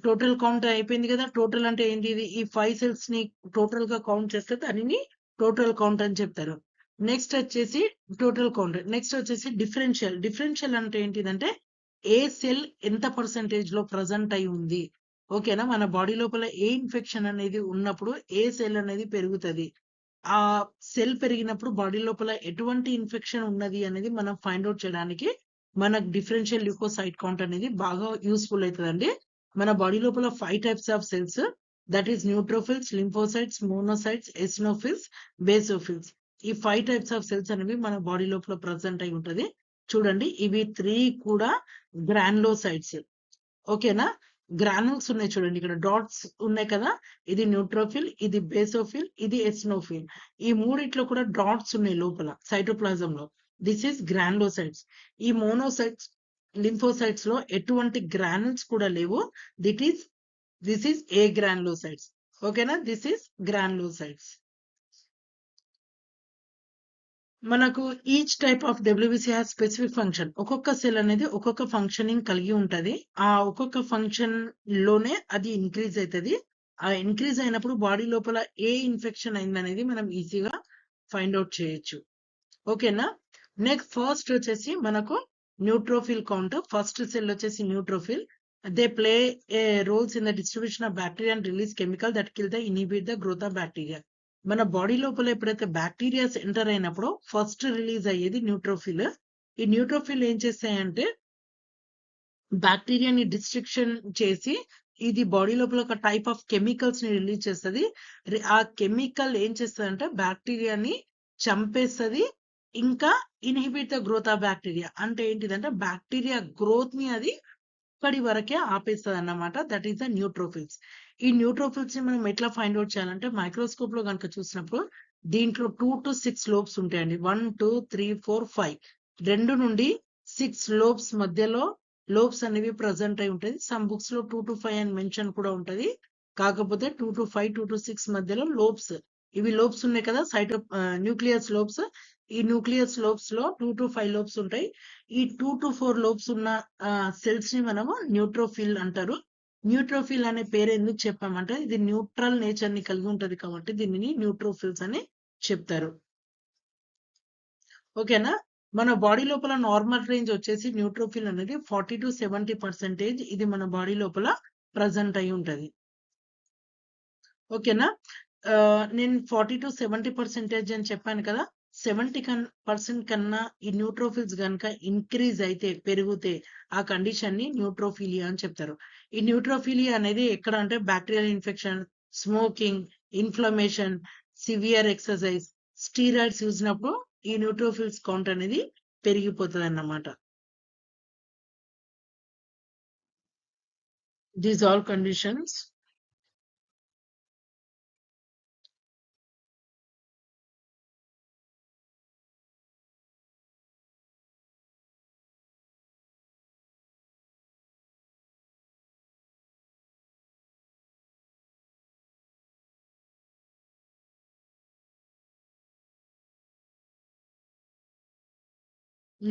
టోటల్ కౌంట్ అయిపోయింది కదా. టోటల్ అంటే ఏంటి? ఇది ఈ 5 సెల్స్ ని టోటల్ గా కౌంట్ చేస్తే దానిని టోటల్ కౌంట్ అని చెప్తారు. నెక్స్ట్ వచ్చేసి టోటల్ కౌంట్. నెక్స్ట్ వచ్చేసి డిఫరెన్షియల్. డిఫరెన్షియల్ అంటే ఏంటిదంటే ఏ సెల్ ఎంత పర్సెంటేజ్ లో ప్రజెంట్ అయి ఉంది. ఓకేనా? మన బాడీ లోపల ఏ ఇన్ఫెక్షన్ అనేది ఉన్నప్పుడు ఏ సెల్ అనేది పెరుగుతుంది. ఆ సెల్ పెరిగినప్పుడు బాడీ లోపల ఎటువంటి ఇన్ఫెక్షన్ ఉన్నది అనేది మనం ఫైండ్ అవుట్ చేయడానికి మనకు డిఫరెన్షియల్ ల్యూకోసైట్ కౌంట్ అనేది బాగా యూస్ఫుల్ అవుతుందండి. మన బాడీ లోపల 5 types of cells, that is neutrophils, lymphocytes, monocytes, eosinophils, basophils. ఈ 5 టైప్స్ ఆఫ్ సెల్స్ అనేవి మన బాడీ లోపల ప్రెసెంట్ అయి ఉంటది. చూడండి ఇవి 3 కూడా గ్రాన్యులోసైట్స్. ఓకేనా? గ్రానుల్స్ ఉన్నాయి చూడండి, ఇక్కడ డాట్స్ ఉన్నాయి కదా, ఇది న్యూట్రోఫిల్, ఇది బేసోఫిల్, ఇది ఎసినోఫిల్. ఈ మూడిట్లో కూడా డాట్స్ ఉన్నాయి లోపల సైటోప్లాజం లో. This is granulocytes. ఈ మోనోసైట్స్, లింఫోసైట్స్ లో ఎటువంటి గ్రానుల్స్ కూడా లేవు. This is a granulocytes. ఓకేనా? This is granulocytes. మనకు each type of WBC has specific function. ఒక్కొక్క సెల్ అనేది ఒక్కొక్క ఫంక్షనింగ్ కలిగి ఉంటది. ఆ ఒక్కొక్క ఫంక్షన్ లోనే అది ఇంక్రీజ్ అవుతుంది. ఆ ఇంక్రీజ్ అయినప్పుడు బాడీ లోపల ఏ ఇన్ఫెక్షన్ అయిందనేది మనం ఈజీగా ఫైండ్ అవుట్ చేయొచ్చు. ఓకేనా? నెక్స్ట్ ఫస్ట్ వచ్చేసి మనకు న్యూట్రోఫిల్ కౌంట్. ఫస్ట్ సెల్ వచ్చేసి neutrophil. They play a roles in the distribution of bacteria and release chemical that kill the inhibit the growth of bacteria. మన body లోపల ఎప్పుడైతే బ్యాక్టీరియాస్ ఎంటర్ అయినప్పుడు first release అయ్యేది neutrophil. ఈ neutrophil ఏం చేస్తాయంటే బ్యాక్టీరియాని డిస్ట్రిక్షన్ చేసి ఇది బాడీ లోపల ఒక టైప్ ఆఫ్ కెమికల్స్ ని రిలీజ్ చేస్తుంది. ఆ కెమికల్ ఏం చేస్తుందంటే బ్యాక్టీరియాని చంపేస్తుంది. ఇంకా inhibit the growth of bacteria అంటే ఏంటిదంటే బ్యాక్టీరియా గ్రోత్ ని అది ఇక్కడి వరకే ఆపేస్తుంది అన్నమాట. That is the neutrophils. ఈ న్యూట్రోఫిల్స్ ని మనం ఎట్లా ఫైండ్ అవుట్ చేయాలంటే మైక్రోస్కోప్ లో కనుక చూసినప్పుడు దీంట్లో 2 to 6 లోబ్స్ ఉంటాయండి. 1 2 3 4 5 2 నుండి 6 లోబ్స్ మధ్యలో లోబ్స్ అనేవి ప్రజెంట్ అయి ఉంటుంది. సమ్ బుక్స్ లో 2 to 5 అని మెన్షన్ కూడా ఉంటది. కాకపోతే 2 to 5 2 to 6 మధ్యలో లోబ్స్, ఇవి లోబ్స్ ఉన్నాయి కదా, న్యూక్లియస్ లోబ్స్. ఈ న్యూక్లియస్ లోబ్స్ లో 2 to 5 లోబ్స్ ఉంటాయి. ఈ 2 to 4 లోబ్స్ ఉన్న సెల్స్ ని మనము న్యూట్రోఫిల్ అంటారు. న్యూట్రోఫిల్ అనే పేరు ఎందుకు చెప్పామంటే ఇది న్యూట్రల్ నేచర్ ని కలిగి ఉంటది కాబట్టి దీనిని న్యూట్రోఫిల్స్ అని చెప్తారు. ఓకేనా? మన బాడీ లోపల నార్మల్ రేంజ్ వచ్చేసి న్యూట్రోఫిల్ అనేది 40 to 70% ఇది మన బాడీ లోపల ప్రజెంట్ అయి ఉంటది. ఓకేనా? నేను 40 to 70% అని చెప్పాను కదా. 70% కన్నా ఈ న్యూట్రోఫిల్స్ కనుక ఇంక్రీజ్ అయితే, పెరిగితే ఆ కండిషన్ ని న్యూట్రోఫిలియా అని చెప్తారు. ఈ న్యూట్రోఫిలియా అనేది ఎక్కడ అంటే bacterial infection, smoking, inflammation, severe exercise, steroids చూసినప్పుడు ఈ న్యూట్రోఫిల్స్ కౌంట్ అనేది పెరిగిపోతుంది అన్నమాట. These all conditions.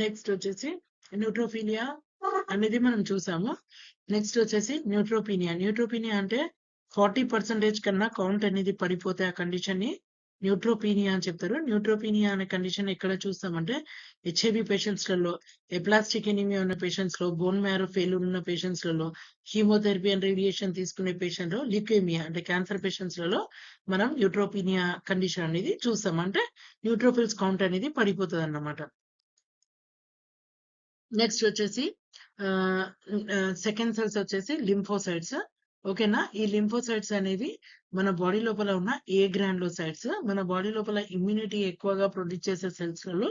నెక్స్ట్ వచ్చేసి న్యూట్రోఫిలియా అనేది మనం చూసాము. నెక్స్ట్ వచ్చేసి న్యూట్రోపీనియా. న్యూట్రోపీనియా అంటే 40% కన్నా కౌంట్ అనేది పడిపోతే ఆ కండిషన్ ని న్యూట్రోపీనియా అని చెప్తారు. న్యూట్రోపీనియా అనే కండిషన్ ఎక్కడ చూస్తామంటే హెచ్ఐవి పేషెంట్స్ లలో, ఎప్లాస్టిక్ ఎనీమియా ఉన్న పేషెంట్స్ లో, బోన్ మ్యారో ఫెయిల్యూర్ ఉన్న పేషెంట్స్ లలో, కీమోథెరపీ అండ్ రేడియేషన్ తీసుకునే పేషెంట్ లో, ల్యూకేమియా అంటే క్యాన్సర్ పేషెంట్స్ లలో మనం న్యూట్రోపీనియా కండిషన్ అనేది చూస్తాం. అంటే న్యూట్రోఫిల్స్ కౌంట్ అనేది పడిపోతుంది అన్నమాట. నెక్స్ట్ వచ్చేసి సెకండ్ సెల్స్ వచ్చేసి లింఫోసైట్స్. ఓకేనా? ఈ లింఫోసైట్స్ అనేవి మన బాడీ లోపల ఉన్న ఏ గ్రాన్యులోసైట్స్. మన బాడీ లోపల ఇమ్యూనిటీ ఎక్కువగా ప్రొడ్యూస్ చేసే సెల్స్ లలో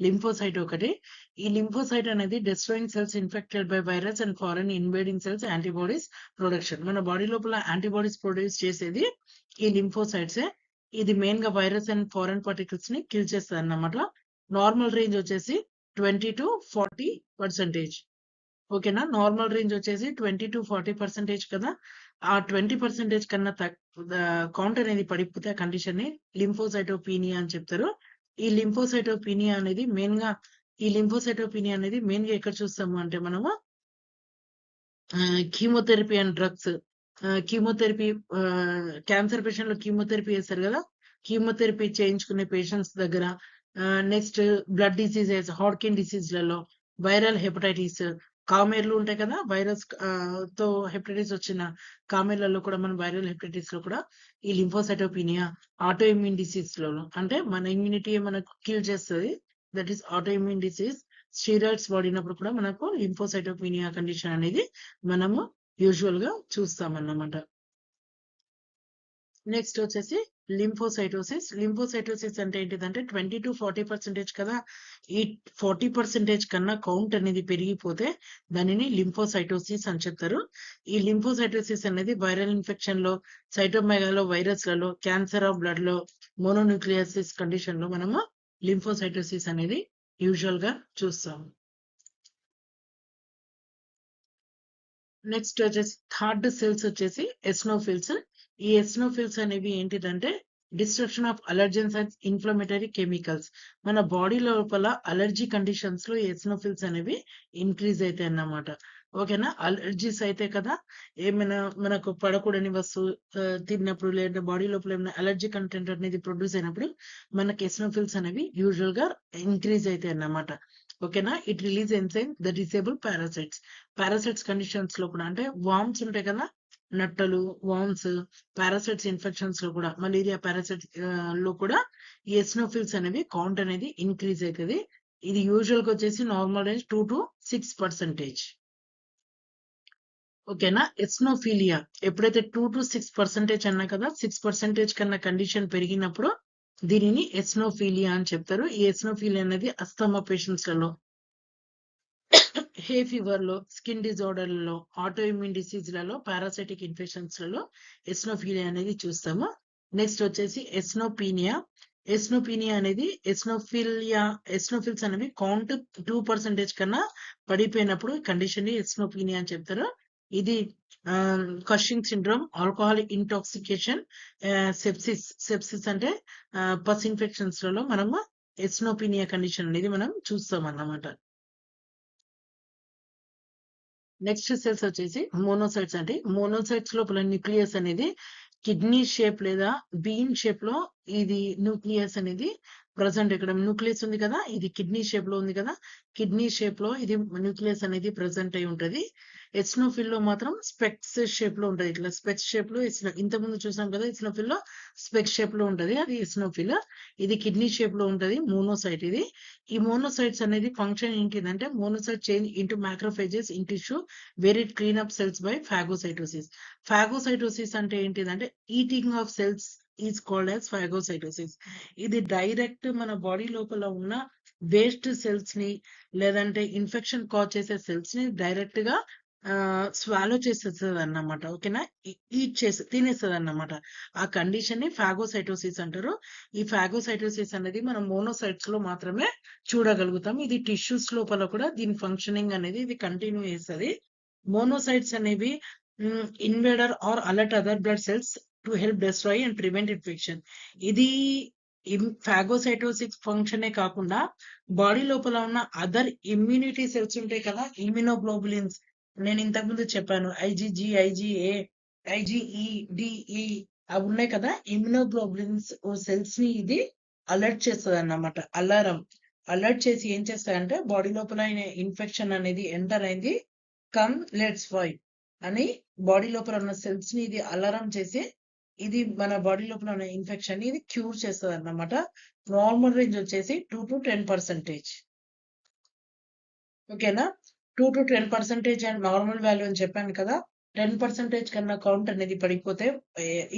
లింఫోసైట్ ఒకటి. ఈ లింఫోసైట్ అనేది destroying cells infected by virus and foreign invading cells antibodies production. మన బాడీ లోపల యాంటీబాడీస్ ప్రొడ్యూస్ చేసేది ఈ లింఫోసైట్సే. ఇది మెయిన్ గా వైరస్ అండ్ ఫారెన్ పార్టికల్స్ ని కిల్ చేస్తుంది అన్నమాట. నార్మల్ రేంజ్ వచ్చేసి 20 to 40%. ఓకేనా? నార్మల్ రేంజ్ వచ్చేసి 20 to 40% కదా. ఆ 20% కన్నా కౌంట్ అనేది పడిపోతే ఆ కండిషన్ ని లింఫోసైటోపీనియా అని చెప్తారు. ఈ లింఫోసైటోపీనియా అనేది మెయిన్ గా ఎక్కడ చూస్తాము అంటే మనము chemotherapy and drugs. Chemotherapy, cancer patient లో కీమోథెరపీ చేస్తారు కదా, కీమోథెరపీ చేయించుకునే పేషెంట్స్ దగ్గర, next blood diseases, Hodgkin disease లలో, వైరల్ హెపటైటిస్, కామెర్లు ఉంటాయి కదా, వైరస్ తో హెపటైటిస్ వచ్చిన కామెర్లలో కూడా మనం వైరల్ హెపటైటిస్ లో కూడా ఈ లింఫోసైటోపీనియా, ఆటో ఇమ్యూన్ డిసీజ్ లలో అంటే మన ఇమ్యూనిటీ మనకు కిల్ చేస్తుంది, that is auto immune disease. Steroids వాడినప్పుడు కూడా మనకు లింఫోసైటోపీనియా కండిషన్ అనేది మనము యూజువల్ గా చూస్తామన్నమాట. నెక్స్ట్ వచ్చేసి లింఫోసైటోసిస్. లింఫోసైటోసిస్ అంటే ఏంటిదంటే 20-40% కదా. ఈ 40% కన్నా కౌంట్ అనేది పెరిగిపోతే దానిని లింఫోసైటోసిస్ అని చెప్తారు. ఈ లింఫోసైటోసిస్ అనేది వైరల్ ఇన్ఫెక్షన్ లో, సైటోమెగాలో వైరస్లలో, క్యాన్సర్ ఆఫ్ బ్లడ్ లో, మోనోన్యూక్లియోసిస్ కండిషన్ లో మనము లింఫోసైటోసిస్ అనేది యూజువల్ గా చూస్తాం. నెక్స్ట్ వచ్చేసి థర్డ్ సెల్స్ వచ్చేసి ఎస్నోఫిల్స్. ఈ ఎస్నోఫిల్స్ అనేవి ఏంటిదంటే destruction of allergens and inflammatory chemicals. మన బాడీ లోపల అలర్జీ కండిషన్స్ లో ఎస్నోఫిల్స్ అనేవి ఇంక్రీజ్ అవుతాయి అన్నమాట. ఓకేనా. అలర్జీస్ అయితే కదా, ఏమైనా మనకు పడకూడని వస్తువు తిన్నప్పుడు లేదా బాడీ లోపల ఏమైనా అలర్జీ కంటెంట్ అనేది ప్రొడ్యూస్ అయినప్పుడు మనకి ఎస్నోఫిల్స్ అనేవి యూజువల్ గా ఇంక్రీజ్ అవుతాయి అన్నమాట. ఓకేనా. It release enzyme the disable parasites. Parasites conditions లో కూడా అంటే వామ్స్ ఉంటాయి కదా, నట్టలు, వామ్స్, పారాసైట్స్ ఇన్ఫెక్షన్స్ లో కూడా, మలేరియా పారాసైట్ లో కూడా ఈ ఎస్నోఫిల్స్ అనేవి కౌంట్ అనేది ఇంక్రీజ్ అవుతుంది. ఇది యూజువల్ గా వచ్చేసి నార్మల్ రేంజ్ 2 to 6%. ఓకేనా. ఎస్నోఫీలియా ఎప్పుడైతే 2 to 6% అన్నా కదా, 6% కన్నా కండిషన్ పెరిగినప్పుడు దీనిని ఎస్నోఫీలియా అని చెప్తారు. ఈ ఎస్నోఫీలియా అనేది అస్తమా పేషెంట్స్ లలో, హే ఫీవర్ లో, స్కిన్ డిజార్డర్లలో, ఆటో ఇమ్యూన్ డిసీజ్ లలో, పారాసైటిక్ ఇన్ఫెక్షన్స్ లలో ఎస్నోఫీలియా అనేది చూస్తాము. నెక్స్ట్ వచ్చేసి ఎస్నోపీనియా. ఎస్నోపీనియా అనేది ఎస్నోఫిల్స్ అనేవి కౌంట్ 2% కన్నా పడిపోయినప్పుడు కండిషన్ ని ఎస్నోపీనియా అని చెప్తారు. ఇది కషింగ్ సిండ్రోమ్, ఆల్కహాలిక్ ఇంటాక్సికేషన్, సెప్సిస్ అంటే పస్ ఇన్ఫెక్షన్స్ లలో మనము ఎస్నోపీనియా కండిషన్ అనేది మనం చూస్తాం అన్నమాట. నెక్స్ట్ సెల్స్ వచ్చేసి మోనోసైట్స్. అంటే మోనోసైట్స్ లోపల న్యూక్లియస్ అనేది కిడ్నీ షేప్ లేదా బీన్ షేప్ లో ఇది న్యూక్లియస్ అనేది ప్రజెంట్. ఇక్కడ న్యూక్లియస్ ఉంది కదా, ఇది కిడ్నీ షేప్ లో ఉంది కదా, కిడ్నీ షేప్ లో ఇది న్యూక్లియస్ అనేది ప్రజెంట్ అయి ఉంటది. ఎస్నోఫిల్ లో మాత్రం స్పెక్స్ షేప్ లో ఉంటది. ఇట్లా స్పెక్స్ షేప్ లో ఇంత ముందు చూసాం కదా, ఎస్నోఫిల్ లో స్పెక్స్ షేప్ లో ఉంటది, అది ఎస్నోఫిల్. ఇది కిడ్నీ షేప్ లో ఉంటది, మోనోసైట్ ఇది. ఈ మోనోసైట్స్ అనేది ఫంక్షన్ ఏంటిదంటే monocyte change into macrophages in tissue where it clean up cells by phagocytosis. Phagocytosis అంటే ఏంటిదంటే eating of cells is called as phagocytosis. ఇది డైరెక్ట్ మన బాడీ లోపల ఉన్న వేస్ట్ సెల్స్ ని లేదంటే ఇన్ఫెక్షన్ కాజ్ చేసే సెల్స్ ని డైరెక్ట్ గా స్వాలో చేసేస్తుంది అన్నమాట. ఓకేనా. ఈట్ చేసి తినేస్తుంది అన్నమాట. ఆ కండిషన్ ని ఫాగోసైటోసిస్ అంటారు. ఈ ఫాగోసైటోసిస్ అనేది మనం మోనోసైట్స్ లో మాత్రమే చూడగలుగుతాం. ఇది టిష్యూస్ లోపల కూడా దీని ఫంక్షనింగ్ అనేది ఇది కంటిన్యూ చేస్తుంది. మోనోసైట్స్ అనేవి invader or alert other blood cells to help destroy and prevent infection. ఇది ఫాగోసైటోసిస్ ఫంక్షనే కాకుండా బాడీ లోపల ఉన్న అదర్ ఇమ్యూనిటీ సెల్స్ ఉంటాయి కదా, ఇమ్యూనోగ్లోబులిన్స్. నేను ఇంతకుముందు చెప్పాను ఐజీజీ, ఐజీఏ, ఐజీఈ, డిఈ అవి ఉన్నాయి కదా, ఇమ్యూనోగ్లోబులిన్స్ సెల్స్ ని ఇది అలర్ట్ చేస్తుంది అన్నమాట. అలర్ట్ చేసి ఏం చేస్తాయంటే బాడీ లోపల ఇన్ఫెక్షన్ అనేది ఎంటర్ అయింది, కమ్ లెట్స్ ఫైట్ అని బాడీ లోపల ఉన్న సెల్స్ ని ఇది అలారం చేసి ఇది మన బాడీ లోపల ఉన్న ఇన్ఫెక్షన్ ని ఇది క్యూర్ చేస్తుంది అన్నమాట. నార్మల్ రేంజ్ వచ్చేసి 2 to 10%. ఓకేనా. 2 to 10% అండ్ నార్మల్ వాల్యూ అని చెప్పాను కదా. 10% కన్నా కౌంట్ అనేది పడిపోతే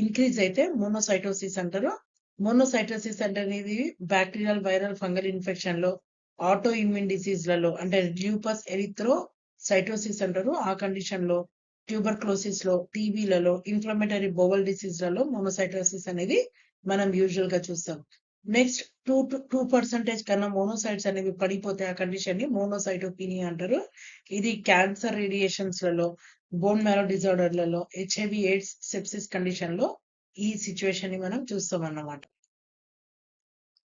ఇంక్రీజ్ అయితే మోనోసైటోసిస్ అంటారు. మోనోసైటోసిస్ అంటే అనేది బ్యాక్టీరియల్, వైరల్, ఫంగల్ ఇన్ఫెక్షన్ లో, ఆటో ఇమ్యూన్ డిసీజ్ లలో అంటే ల్యూపస్ ఎరిథ్రోసైటోసిస్ అంటారు. ఆ కండిషన్ లో, ట్యూబర్క్లోసిస్ లో, టీబీలలో, ఇన్ఫ్లమేటరీ బోవల్ డిసీజ్ లలో మోనోసైటోసిస్ అనేది మనం యూజువల్ గా చూస్తాం. నెక్స్ట్ 2% కన్నా మోనోసైట్స్ అనేవి పడిపోతే ఆ కండిషన్ ని మోనోసైటోపీనియా అంటారు. ఇది క్యాన్సర్ రేడియేషన్స్ లలో, బోన్ మ్యారో డిజార్డర్లలో, హెచ్ఐవి ఎయిడ్స్, సెప్సిస్ కండిషన్ లో ఈ సిచ్యువేషన్ ని మనం చూస్తాం అన్నమాట.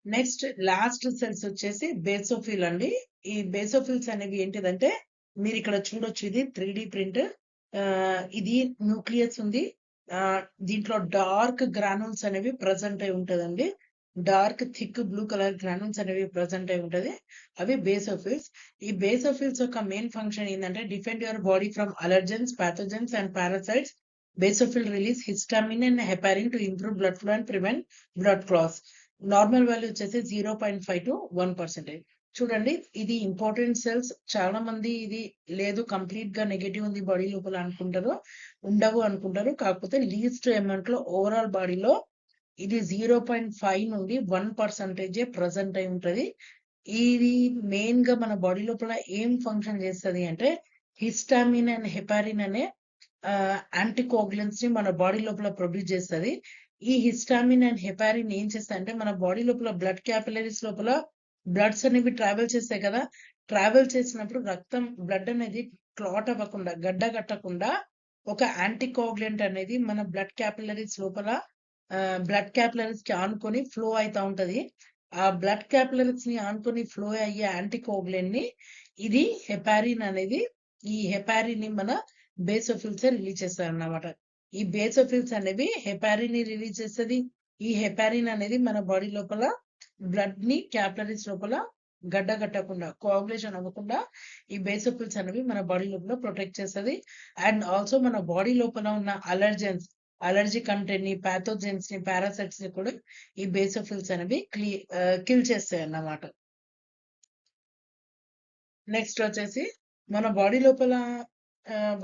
నెక్స్ట్ లాస్ట్ సెల్స్ వచ్చేసి బేసోఫిల్ అండి. ఈ బేసోఫిల్స్ అనేవి ఏంటిదంటే మీరు ఇక్కడ చూడొచ్చు, ఇది 3D ప్రింట్. ఇది న్యూక్లియస్ ఉంది. దీంట్లో డార్క్ గ్రానుల్స్ అనేవి ప్రజెంట్ అయి ఉంటదండి. Dark thick blue colour granules అనేవి ప్రజెంట్ అయి ఉంటది. అవి బేసోఫిల్స్. ఈ బేసోఫిల్స్ యొక్క మెయిన్ ఫంక్షన్ ఏంటంటే defend your body from allergens, pathogens and parasites. Basophil release histamine and heparin to improve blood flow and prevent blood clots. Normal value వచ్చేసి 0.5 to 1%. చూడండి, ఇది ఇంపార్టెంట్ సెల్స్. చాలా మంది ఇది లేదు కంప్లీట్ గా నెగటివ్ ఉంది బాడీ లోపల అనుకుంటారు, ఉండవు అనుకుంటారు. కాకపోతే లీస్ట్ అమౌంట్ లో ఓవరాల్ బాడీలో ఇది 0.5 నుండి 1% ప్రజెంట్ అయి ఉంటది. ఇది మెయిన్ గా మన బాడీ లోపల ఏం ఫంక్షన్ చేస్తది అంటే, హిస్టామిన్ అండ్ హెపారిన్ అనే యాంటీకోగులెంట్స్ ని మన బాడీ లోపల ప్రొడ్యూస్ చేస్తది. ఈ హిస్టామిన్ అండ్ హెపారిన్ ఏం చేస్తాయంటే మన బాడీ లోపల బ్లడ్ క్యాపిలరీస్ లోపల బ్లడ్స్ అనేవి ట్రావెల్ చేస్తాయి కదా. ట్రావెల్ చేసినప్పుడు బ్లడ్ అనేది క్లాట్ అవ్వకుండా, గడ్డ కట్టకుండా ఒక యాంటీకోగులెంట్ అనేది మన బ్లడ్ క్యాపిలరీస్ లోపల బ్లడ్ క్యాపిలరీస్ కి ఆనుకొని ఫ్లో అయితా ఉంటది. ఆ బ్లడ్ క్యాపిలరీస్ ని ఆనుకొని ఫ్లో అయ్యే యాంటీకోగులెంట్ ని ఇది హెపారిన్ అనేది, ఈ హెపారిన్ ని మన బేసోఫిల్స్ రిలీజ్ చేస్తారు అన్నమాట. ఈ బేసోఫిల్స్ అనేవి హెపారిన్ ని రిలీజ్ చేస్తుంది. ఈ హెపారిన్ అనేది మన బాడీ లోపల బ్లడ్ ని క్యాపిలరీస్ లోపల గడ్డ కట్టకుండా, కోఆగులేషన్ అవ్వకుండా ఈ బేసోఫిల్స్ అనేవి మన బాడీ లోపల ప్రొటెక్ట్ చేస్తుంది. అండ్ ఆల్సో మన బాడీ లోపల ఉన్న అలర్జీ కంటెంట్ ని, పాథోజెన్స్ ని, పారాసైట్స్ ని కూడా ఈ బేసోఫిల్స్ అనేవి కిల్ చేస్తాయి అన్నమాట. నెక్స్ట్ వచ్చేసి మన బాడీ లోపల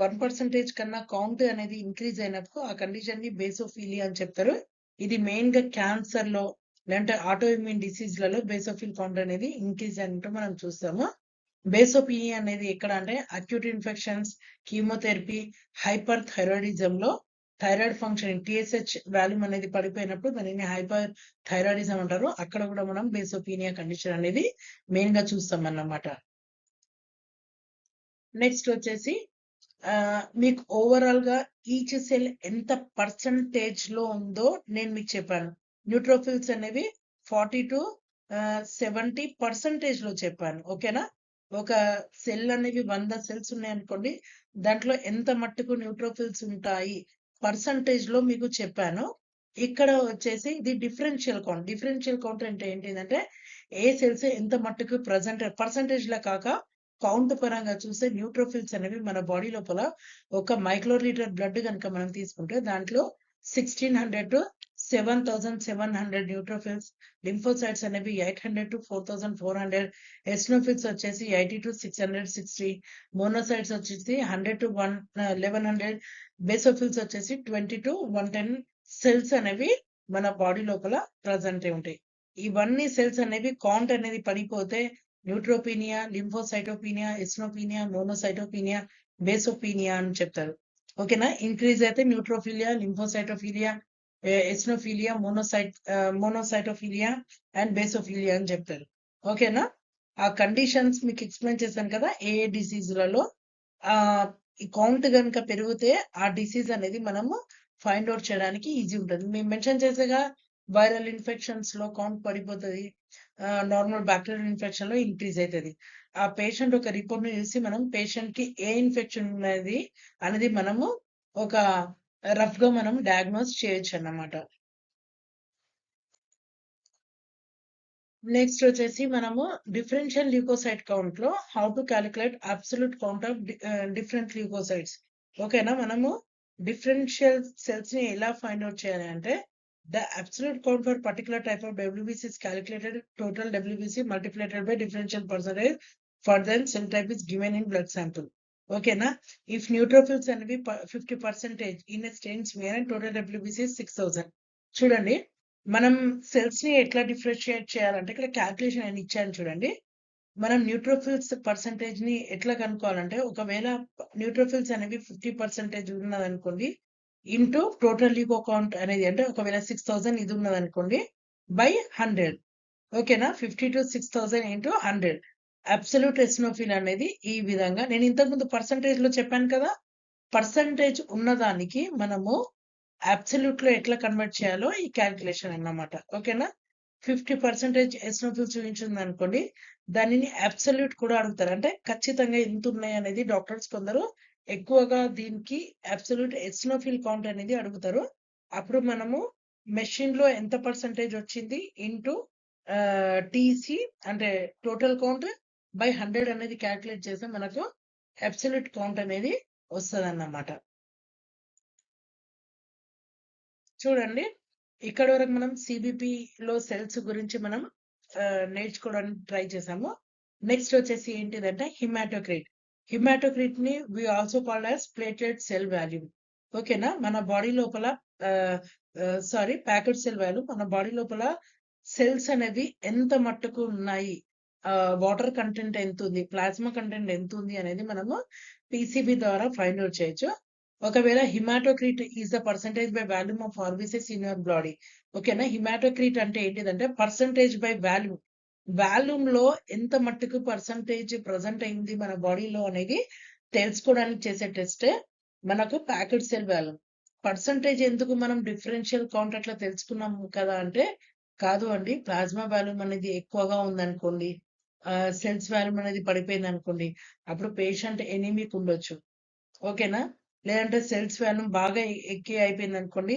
1% కన్నా కౌంట్ అనేది ఇంక్రీజ్ అయినప్పుడు ఆ కండిషన్ ని బేసోఫిలియా అని చెప్తారు. ఇది మెయిన్ గా క్యాన్సర్ లో లేదంటే ఆటో ఇమ్యూన్ డిసీజ్ లలో బేసోఫిల్ కౌంట్ అనేది ఇంక్రీజ్ అయినట్టు మనం చూస్తాము. బేసోఫిలియా అనేది ఎక్కడ అంటే acute infections, chemotherapy, hyper thyroidism లో థైరాయిడ్ ఫంక్షన్ TSH వాల్యూమ్ అనేది పడిపోయినప్పుడు దానిని హైపర్ థైరాయిడిజం అంటారు. అక్కడ కూడా మనం బేసోఫిలియా కండిషన్ అనేది మెయిన్ గా చూస్తాం అన్నమాట. నెక్స్ట్ వచ్చేసి మీకు ఓవరాల్ గా ఈచ్ సెల్ ఎంత పర్సంటేజ్ లో ఉందో నేను మీకు చెప్పాను. న్యూట్రోఫిల్స్ అనేవి 40 to 70% లో చెప్పాను. ఓకేనా? ఒక సెల్ అనేవి 100 సెల్స్ ఉన్నాయి అనుకోండి, దాంట్లో ఎంత మట్టుకు న్యూట్రోఫిల్స్ ఉంటాయి పర్సంటేజ్ లో మీకు చెప్పాను. ఇక్కడ వచ్చేసి ఇది డిఫరెన్షియల్ కౌంట్ అంటే ఏంటిదంటే ఏ సెల్స్ ఎంత మట్టుకు పర్సంటేజ్ లా కాక కౌంట్ పరంగా చూస్తే న్యూట్రోఫిల్స్ అనేవి మన బాడీ లోపల ఒక మైక్రోలీటర్ బ్లడ్ కనుక మనం తీసుకుంటే దాంట్లో 1600 to 7700 న్యూట్రోఫిల్స్, లింఫోసైట్స్ అనేవి 800 to 4400, ఎస్నోఫిల్స్ వచ్చేసి 80 to 660, మోనోసైట్స్ వచ్చేసి 100 to 1100, బేసోఫిల్స్ వచ్చేసి 20 to 110 సెల్స్ అనేవి మన బాడీ లోపల ప్రజెంట్ ఉంటాయి. ఇవన్నీ సెల్స్ అనేవి కౌంట్ అనేది పడిపోతే న్యూట్రోపీనియా, లింఫోసైటోపీనియా, ఎస్నోపీనియా, మోనోసైటోపీనియా, బేసోపీనియా అని చెప్తారు. ఓకేనా? ఇంక్రీజ్ అయితే న్యూట్రోఫిలియా, లింఫోసైటోఫిలియా, ఎస్నోఫిలియా, మోనోసైటోఫిలియా అండ్ బేసోఫిలియా అని చెప్తారు. ఓకేనా? ఆ కండిషన్స్ మీకు ఎక్స్ప్లెయిన్ చేశాను కదా. ఏ డిసీజులలో ఈ కౌంట్ కనుక పెరిగితే ఆ డిసీజ్ అనేది మనము ఫైండ్ అవుట్ చేయడానికి ఈజీ ఉంటుంది. మేము మెన్షన్ చేసేగా వైరల్ ఇన్ఫెక్షన్స్ లో కౌంట్ పడిపోతుంది, నార్మల్ బ్యాక్టీరియల్ ఇన్ఫెక్షన్ లో ఇంక్రీజ్ అవుతుంది. ఆ పేషెంట్ ఒక రిపోర్ట్ ని చూసి మనం పేషెంట్ కి ఏ ఇన్ఫెక్షన్ ఉన్నది అనేది మనము ఒక రఫ్ గా మనం డయాగ్నోస్ చేయొచ్చు అన్నమాట. నెక్స్ట్ వచ్చేసి మనము డిఫరెన్షియల్ ల్యూకోసైట్ కౌంట్ లో how to calculate absolute count of different leucocytes. ఓకేనా? మనము డిఫరెన్షియల్ సెల్స్ ని ఎలా ఫైండ్ అవుట్ చేయాలి అంటే the absolute count for particular type of WBC is calculated total WBC multiplied by differential percentage for then cell type is given in blood sample. Okay na? If neutrophils and be 50% in a stain smear and total WBC is 6000. చూడండి, మనం cells ని ఎట్లా differentiate చేయాలంటే ఇక్కడ calculation అని ఇచ్చాను చూడండి. మనం న్యూట్రోఫిల్స్ పర్సంటేజ్ ని ఎట్లా కనుక్కోవాలంటే ఒకవేళ న్యూట్రోఫిల్స్ అనేవి 50% ఉన్నదనుకోండి ఇంటూ టోటల్ ల్యూకో కౌంట్ అనేది అంటే ఒకవేళ 6000 ఇది ఉన్నదనుకోండి బై 100. ఓకేనా? 50 to 6000 ఇంటూ 100. అబ్సల్యూట్ ఎస్నోఫిల్ అనేది ఈ విధంగా నేను ఇంతకుముందు పర్సంటేజ్ లో చెప్పాను కదా. పర్సంటేజ్ ఉన్నదానికి మనము అబ్సల్యూట్ లో ఎట్లా కన్వర్ట్ చేయాలో ఈ క్యాల్కులేషన్ అన్నమాట. ఓకేనా? 50% ఎస్నోఫిల్ చూపించింది అనుకోండి, దానిని అబ్సల్యూట్ కూడా అడుగుతారు. అంటే ఖచ్చితంగా ఎంత ఉన్నాయి అనేది డాక్టర్స్ కొందరు ఎక్కువగా దీనికి అబ్సల్యూట్ ఎస్నోఫిల్ కౌంట్ అనేది అడుగుతారు. అప్పుడు మనము మెషిన్ లో ఎంత పర్సంటేజ్ వచ్చింది ఇంటూ టీసీ అంటే టోటల్ కౌంట్ బై 100 అనేది క్యాల్కులేట్ చేస్తే మనకు అబ్సల్యూట్ కౌంట్ అనేది వస్తుంది అన్నమాట. చూడండి, ఇక్కడ వరకు మనం సిబిపి లో సెల్స్ గురించి మనం నేర్చుకోవడానికి ట్రై చేసాము. నెక్స్ట్ వచ్చేసి ఏంటిదంటే హిమాటోక్రిట్. హిమాటోక్రిట్ ని we also called as plated cell volume. ఓకేనా? మన బాడీ లోపల ప్యాకెట్ సెల్ వాల్యూమ్ మన బాడీ లోపల సెల్స్ అనేవి ఎంత మట్టుకు ఉన్నాయి, వాటర్ కంటెంట్ ఎంత ఉంది, ప్లాస్మా కంటెంట్ ఎంత ఉంది అనేది మనము పీసీబీ ద్వారా ఫైండ్ అవుట్ చేయొచ్చు. ఒకవేళ హిమాటోక్రిట్ is the percentage by volume of RBCs in your body. ఓకేనా? హిమాటోక్రిట్ అంటే ఏంటిదంటే పర్సంటేజ్ బై వాల్యూమ్. వాల్యూమ్ లో ఎంత మట్టుకు పర్సంటేజ్ ప్రజెంట్ అయింది మన బాడీలో అనేది తెలుసుకోవడానికి చేసే టెస్టే మనకు ప్యాకెట్ సెల్ వాల్యూమ్. పర్సంటేజ్ ఎందుకు మనం డిఫరెన్షియల్ కౌంట్ అట్లా తెలుసుకున్నాం కదా అంటే, కాదు అండి. ప్లాస్మా వాల్యూమ్ అనేది ఎక్కువగా ఉందనుకోండి, సెల్స్ వాల్యూమ్ అనేది పడిపోయింది అనుకోండి, అప్పుడు పేషెంట్ ఎనీమిక్ ఉండొచ్చు. ఓకేనా? లేదంటే సెల్స్ వాల్యూమ్ బాగా ఎక్కి అయిపోయింది అనుకోండి,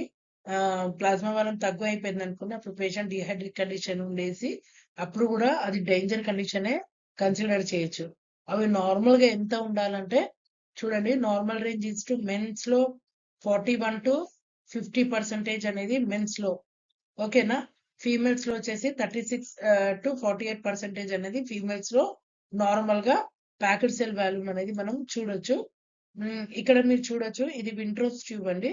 ప్లాస్మా వాల్యూమ్ తక్కువ అయిపోయింది అనుకోండి, అప్పుడు పేషెంట్ డిహైడ్రేట్ కండిషన్ ఉండేసి అప్పుడు కూడా అది డేంజర్ కండిషనే కన్సిడర్ చేయొచ్చు. అవి నార్మల్ గా ఎంత ఉండాలంటే చూడండి, normal range is to men's లో 41-50% అనేది మెన్స్ లో. ఓకేనా? ఫీమేల్స్ లో వచ్చేసి 36-48% అనేది ఫీమేల్స్ లో నార్మల్ గా ప్యాకెట్ సెల్ వాల్యూమ్ అనేది మనం చూడొచ్చు. ఇక్కడ మీరు చూడొచ్చు, ఇది వింట్రోస్ ట్యూబ్ అండి.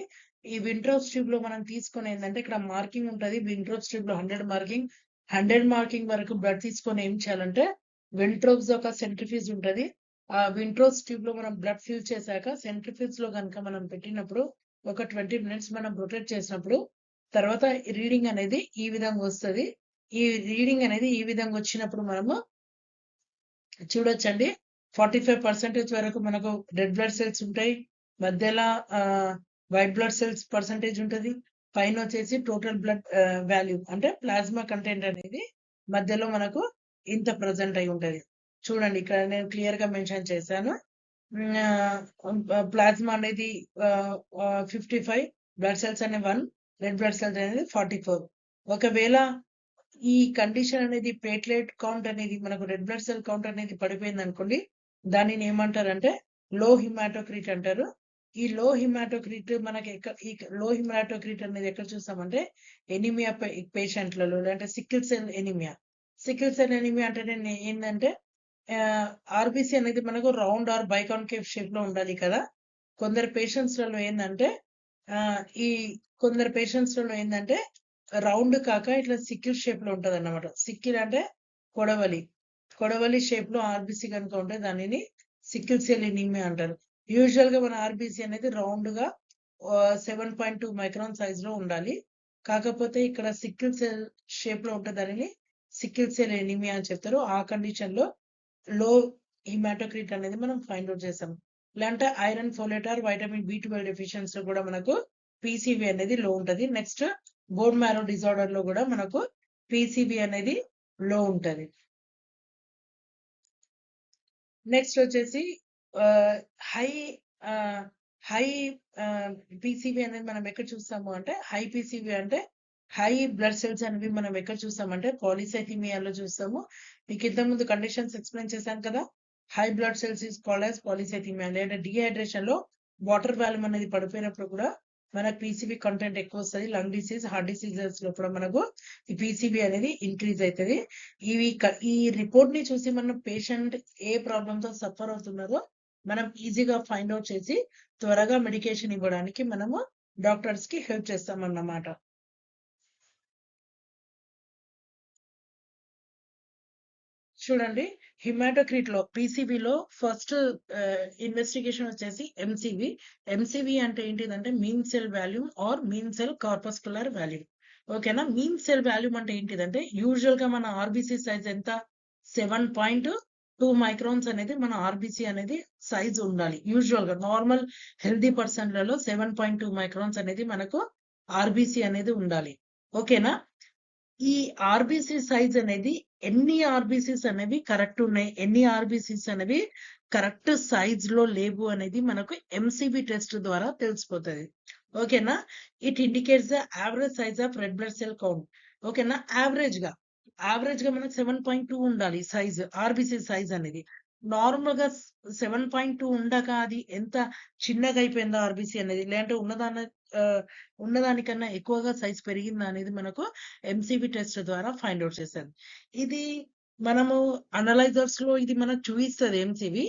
ఈ వింట్రోస్ ట్యూబ్ లో మనం తీసుకొని ఏంటంటే ఇక్కడ మార్కింగ్ ఉంటది. వింట్రోస్ ట్యూబ్ లో 100 మార్కింగ్ వరకు బ్లడ్ తీసుకొని ఏం చేయాలంటే వింట్రోస్ ఒక సెంట్రిఫ్యూజ్ ఉంటది. ఆ వింట్రోస్ ట్యూబ్ లో మనం బ్లడ్ ఫిల్ చేశాక సెంట్రిఫ్యూజ్ లో కనుక మనం పెట్టినప్పుడు ఒక 20 మినిట్స్ మనం రొటేట్ చేసినప్పుడు తర్వాత రీడింగ్ అనేది ఈ విధంగా వస్తది. ఈ రీడింగ్ అనేది ఈ విధంగా వచ్చినప్పుడు మనము చూడొచ్చండి. 45% వరకు మనకు రెడ్ బ్లడ్ సెల్స్ ఉంటాయి. మధ్యలో వైట్ బ్లడ్ సెల్స్ పర్సంటేజ్ ఉంటది. పైన వచ్చేసి టోటల్ బ్లడ్ వాల్యూమ్ అంటే ప్లాస్మా కంటెంట్ అనేది మధ్యలో మనకు ఇంత ప్రెజెంట్ అయి ఉంటది. చూడండి, ఇక్కడ నేను క్లియర్ గా మెన్షన్ చేశాను. ప్లాస్మా అనేది 55, బ్లడ్ సెల్స్ అనే 1, రెడ్ బ్లడ్ సెల్స్ అనేది 44. ఒకవేళ ఈ కండిషన్ అనేది ప్లేట్లెట్ కౌంట్ అనేది మనకు రెడ్ బ్లడ్ సెల్ కౌంట్ అనేది పడిపోయింది అనుకోండి, దానిని ఏమంటారంటే లో హిమాటోక్రిట్ అంటారు. ఈ లో హిమాటోక్రిట్ మనకి ఈ లో హిమాటోక్రిట్ అనేది ఎక్కడ చూస్తామంటే ఎనిమియా పేషెంట్లలో, అంటే sickle cell anaemia. Sickle cell anaemia అంటే ఏంటంటే ఆర్బీసీ అనేది మనకు రౌండ్ ఆర్ బైకాన్కేవ్ షేప్ లో ఉండాలి కదా. కొందరు పేషెంట్స్ లలో ఏంటంటే ఈ కొందరు పేషెంట్స్ లలో ఏంటంటే రౌండ్ కాక ఇట్లా సిక్కిల్ షేప్ లో ఉంటది అన్నమాట. సిక్కిల్ అంటే కొడవలి షేప్ లో ఆర్బీసీ కనుక ఉంటే దానిని సిక్కిల్ సెల్ ఎనీమియా అంటారు. యూజువల్ గా మన ఆర్బీసీ అనేది రౌండ్ గా 7.2 మైక్రాన్ సైజ్ లో ఉండాలి. కాకపోతే ఇక్కడ సిక్కిల్ సెల్ షేప్ లో ఉంటే దానిని సిక్కిల్ సెల్ ఎనీమియా అని చెప్తారు. ఆ కండిషన్ లో లో హిమాటోక్రిట్ అనేది మనం ఫైండ్ అవుట్ చేసాం. ఇలాంటి iron, folate or vitamin B12 deficiency లో కూడా మనకు పీసీబీ అనేది లో ఉంటది. నెక్స్ట్ బోన్ మ్యారో డిజార్డర్ లో కూడా మనకు పీసీబీ అనేది లో ఉంటది. నెక్స్ట్ వచ్చేసి హై హై పీసీబీ అనేది మనం ఎక్కడ చూస్తాము అంటే, హై పీసీబీ అంటే హై బ్లడ్ సెల్స్ అనేవి మనం ఎక్కడ చూస్తామంటే పాలిసైథీమియాలో చూస్తాము. మీకు ఇంతకు ముందు కండిషన్స్ ఎక్స్ప్లెయిన్ చేశాను కదా. High blood cells is called as polycythaemia. అంటే డిహైడ్రేషన్ లో వాటర్ వాల్యూమ్ అనేది పడిపోయినప్పుడు కూడా మనకు పీసీబీ కంటెంట్ ఎక్కువ వస్తుంది. లంగ్ డిసీజ్, హార్ట్ డిసీజెస్ లో కూడా మనకు ఈ పీసీబీ అనేది ఇంక్రీజ్ అవుతుంది. ఈ రిపోర్ట్ ని చూసి మనం పేషెంట్ ఏ ప్రాబ్లమ్ తో సఫర్ అవుతున్నారో మనం ఈజీగా ఫైండ్ అవుట్ చేసి త్వరగా మెడికేషన్ ఇవ్వడానికి మనము డాక్టర్స్ కి హెల్ప్ చేస్తామన్నమాట. చూడండి, హిమాటోక్రిట్ లో పీసీబీలో ఫస్ట్ ఇన్వెస్టిగేషన్ వచ్చేసి ఎంసీవి. ఎంసీవి అంటే ఏంటిదంటే mean cell volume or mean cell corpuscular volume. ఓకేనా? మీన్ సెల్ వాల్యూమ్ అంటే ఏంటిదంటే యూజువల్ గా మన ఆర్బీసీ సైజ్ ఎంత 7.2 మైక్రాన్స్ అనేది మన ఆర్బీసీ అనేది సైజ్ ఉండాలి. యూజువల్ గా నార్మల్ హెల్దీ పర్సన్లలో 7.2 మైక్రాన్స్ అనేది మనకు ఆర్బీసీ అనేది ఉండాలి. ఓకేనా? ఈ ఆర్బీసీ సైజ్ అనేది ఎన్ని ఆర్బీసీస్ అనేవి కరెక్ట్ ఉన్నాయి, ఎన్ని ఆర్బీసీస్ అనేవి కరెక్ట్ సైజ్ లో లేవు అనేది మనకు ఎంసీబీ టెస్ట్ ద్వారా తెలిసిపోతుంది. ఓకేనా? It indicates the average size of red blood cell count. ఓకేనా? యావరేజ్ గా మనకు 7.2 ఉండాలి సైజ్, ఆర్బీసీ సైజ్ అనేది. నార్మల్ గా 7.2 ఉండక అది ఎంత చిన్నగా అయిపోయిందో ఆర్బీసీ అనేది, లేదంటే ఉన్నదానికన్నా ఎక్కువగా సైజ్ పెరిగిందా అనేది మనకు ఎంసీబీ టెస్ట్ ద్వారా ఫైండ్ అవుట్ చేశారు. ఇది మనము అనలైజర్స్ లో ఇది మనకు చూపిస్తుంది ఎంసీబీ.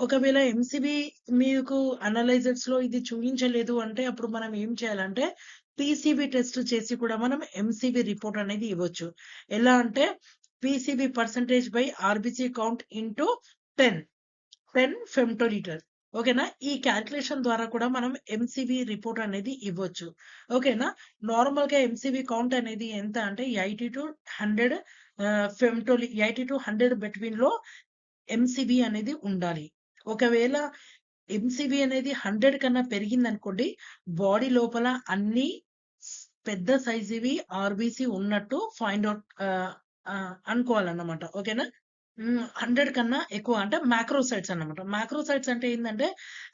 ఒకవేళ ఎంసీబీ మీకు అనలైజర్స్ లో ఇది చూపించలేదు అంటే అప్పుడు మనం ఏం చేయాలంటే పీసీబీ టెస్ట్ చేసి కూడా మనం ఎంసీబీ రిపోర్ట్ అనేది ఇవ్వచ్చు. ఎలా అంటే PCB percentage by RBC count into 10 ఫెమ్టోలీటర్. ఓకేనా? ఈ క్యాల్కులేషన్ ద్వారా కూడా మనం ఎంసీబీ రిపోర్ట్ అనేది ఇవ్వచ్చు. ఓకేనా? నార్మల్ గా ఎంసీబీ కౌంట్ అనేది ఎంత అంటే 80 to 100 80 to 100 బిట్వీన్ లో ఎంసీబీ అనేది ఉండాలి. ఒకవేళ ఎంసీబీ అనేది 100 కన్నా పెరిగిందనుకోండి, బాడీ లోపల అన్ని పెద్ద సైజువి ఆర్బీసీ ఉన్నట్టు ఫైండ్ అవుట్ అనుకోవాలన్నమాట. ఓకేనా? 100 కన్నా ఎక్కువ అంటే మాక్రోసైట్స్ అన్నమాట. మాక్రోసైట్స్ అంటే ఏందంటే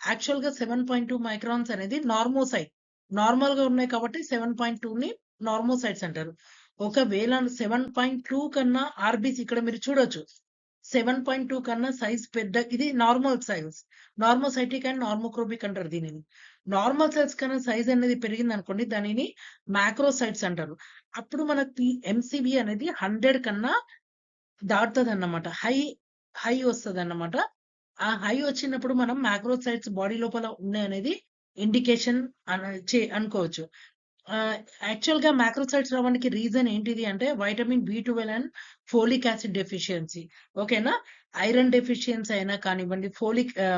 యాక్చువల్‌గా 7.2 మైక్రాన్స్ అనేది నార్మోసైట్. నార్మల్‌గా ఉన్నాయి కాబట్టి 7.2ని నార్మోసైట్స్ అంటారు. ఒకవేళ 7.2 కన్నా ఆర్బీసీ ఇక్కడ మీరు చూడొచ్చు. 7.2 కన్నా సైజ్ పెద్ద ఇది normal size. Normocytic and normochromic అంటారు దీనిని. నార్మల్ సైజ్ కన్నా సైజ్ అనేది పెరిగిందనుకోండి దానిని మాక్రోసైట్స్ అంటారు. అప్పుడు మనకి ఎంసీబీ అనేది 100 కన్నా దాటుతదన్నమాట. హై వస్తదన్నమాట. ఆ హై వచ్చినప్పుడు మనం మాక్రోసైట్స్ బాడీ లోపల ఉన్నాయనేది ఇండికేషన్ అనుకోవచ్చు. యాక్చువల్‌గా మాక్రోసైట్స్ రావడానికి రీజన్ ఏంటిది అంటే vitamin B12 and folic acid deficiency. ఓకేనా? ఐరన్ డెఫిషియన్సీ అయినా కానివ్వండి,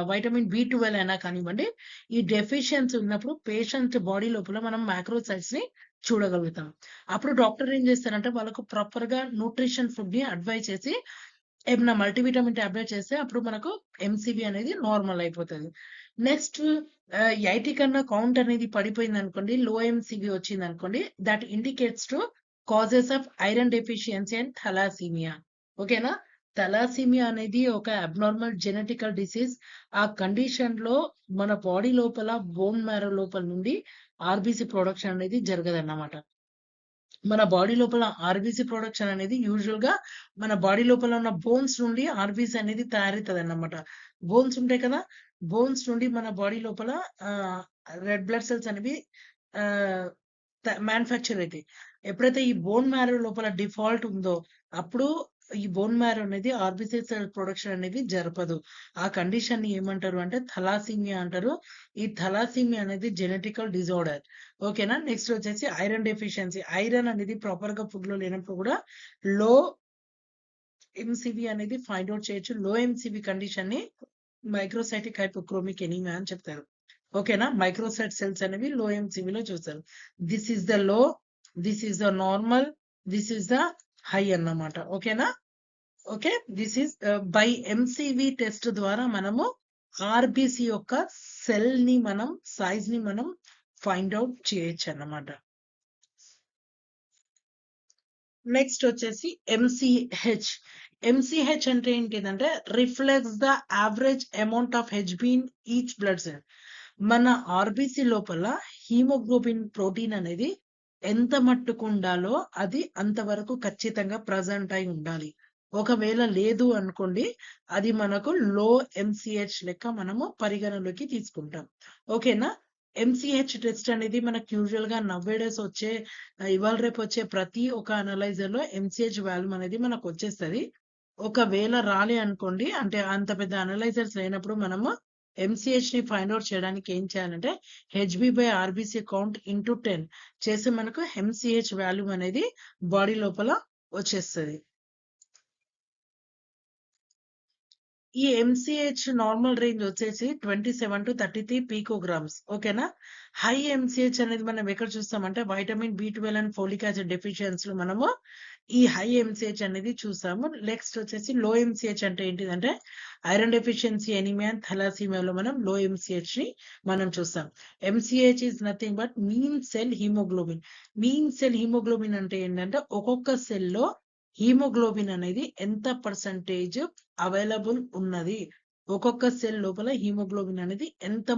వైటమిన్ బి12 అయినా కానివ్వండి, ఈ డెఫిషియన్సీ ఉన్నప్పుడు పేషెంట్ బాడీ లోపల మనం మాక్రోసైట్స్‌ని చూడగలుగుతాం. అప్పుడు డాక్టర్ ఏం చేస్తారంటే వాళ్ళకు ప్రాపర్‌గా న్యూట్రిషన్ ఫుడ్‌ని అడ్వైస్ చేసి ఏమన్నా మల్టీవిటమిన్ టాబ్లెట్ చేస్తే అప్పుడు మనకు ఎంసీబీ అనేది నార్మల్ అయిపోతది. నెక్స్ట్ 80 కన్నా కౌంట్ అనేది పడిపోయిందనుకోండి, లో ఎంసీబీ వచ్చిందనుకోండి, that indicates to causes of iron deficiency and thalassemia. ఓకేనా? థాలాసీమియా అనేది ఒక అబ్నార్మల్ జెనెటికల్ డిసీజ్. ఆ కండిషన్‌లో మన బాడీ లోపల బోన్ మ్యారో లోపల నుండి ఆర్బీసీ ప్రొడక్షన్ అనేది జరగదన్నమాట. మన బాడీ లోపల ఆర్బీసీ ప్రొడక్షన్ అనేది యూజువల్‌గా మన బాడీ లోపల ఉన్న బోన్స్ నుండి ఆర్బీసీ అనేది తయారైతదన్నమాట. బోన్స్ ఉంటాయి కదా! బోన్స్ నుండి మన బాడీ లోపల రెడ్ బ్లడ్ సెల్స్ అనేవి ఆహ్, మ్యానుఫ్యాక్చర్ అయితాయి. ఎప్పుడైతే ఈ బోన్ మ్యారో లోపల డిఫాల్ట్ ఉందో, అప్పుడు ఈ బోన్ మ్యారో అనేది ఆర్బీసీ సెల్ ప్రొడక్షన్ అనేది జరపదు. ఆ కండిషన్‌ని ఏమంటారు అంటే థాలాసీమియా అంటారు. ఈ థాలాసీమియా అనేది జెనెటికల్ డిజార్డర్. ఓకేనా? నెక్స్ట్ వచ్చేసి ఐరన్ డెఫిషియన్సీ. ఐరన్ అనేది ప్రాపర్‌గా ఫుడ్‌లో లేనప్పుడు కూడా లో ఎంసీబీ అనేది ఫైండ్ ఔట్ చేయొచ్చు. లో ఎంసీబీ కండిషన్‌ని మైక్రోసైటిక్ హైపోక్రోమిక్ ఎనీమియా అని చెప్తారు. ఓకేనా? మైక్రోసైట్ సెల్స్ అనేవి లో ఎంసీబీలో చూస్తారు. This is the low, this is the normal, this is the high అన్నమాట. ఓకేనా? Okay. This is by MCV test ద్వారా మనము ఆర్బీసీ యొక్క సెల్‌ని మనం సైజ్‌ని మనం ఫైండ్ ఔట్ చేయొచ్చన్నమాట. నెక్స్ట్ వచ్చేసి ఎంసీహెచ్. ఎంసీహెచ్ అంటే ఏంటిదంటే reflects the average amount of HB in each blood cell. మన ఆర్బీసీ లోపల హిమోగ్లోబిన్ ప్రోటీన్ అనేది ఎంత మట్టుకు ఉండాలో అది అంతవరకు ఖచ్చితంగా ప్రెజెంట్ అయి ఉండాలి. ఒకవేళ లేదు అనుకోండి అది మనకు లో ఎంసీహెచ్ లెక్క మనము పరిగణలోకి తీసుకుంటాం. ఓకేనా? ఎంసీహెచ్ టెస్ట్ అనేది మనకు యూజువల్‌గా నౌ-ఏ-డేస్ వచ్చే ఇవాళ రేపు వచ్చే ప్రతి ఒక్క అనలైజర్‌లో ఎంసీహెచ్ వాల్యూ అనేది మనకొచ్చేస్తది. ఒకవేళ రాలే అనుకోండి అంటే అంత పెద్ద అనలైజర్స్ లేనప్పుడు మనము ఎంసీహెచ్‌ని ఫైండ్ ఔట్ చేయడానికి ఏం చేయాలంటే హెచ్‌బీ/ఆర్బీసీ కౌంట్ ఇంటూ 10 చేస్తే మనకు ఎంసీహెచ్ వాల్యూ అనేది బాడీ లోపల వచ్చేస్తది. ఈ ఎంసీహెచ్ నార్మల్ రేంజ్ వచ్చేసి 27-33 పికోగ్రామ్స్. ఓకేనా? హై ఎంసీహెచ్ అనేది మనం ఎక్కడ చూస్తామంటే vitamin B12 and folic acid డెఫిషియన్సీలో మనము ఈ హై ఎంసీహెచ్ అనేది చూసాము. నెక్స్ట్ వచ్చేసి లో ఎంసీహెచ్ అంటే ఏంటిదంటే ఐరన్ డెఫిషియన్సీ ఎనీమియా అండ్ థాలాసీమియాలో మనం లో ఎంసీహెచ్‌ని మనం చూస్తాం. MCh is nothing but mean cell haemoglobin. Mean cell haemoglobin అంటే ఏంటంటే ఒక్కొక్క సెల్‌లో హిమోగ్లోబిన్ అనేది ఎంత పర్సెంటేజ్ అవైలబుల్ ఉన్నది. ఒక్కొక్క సెల్ లోపల హిమోగ్లోబిన్ అనేది ఎంత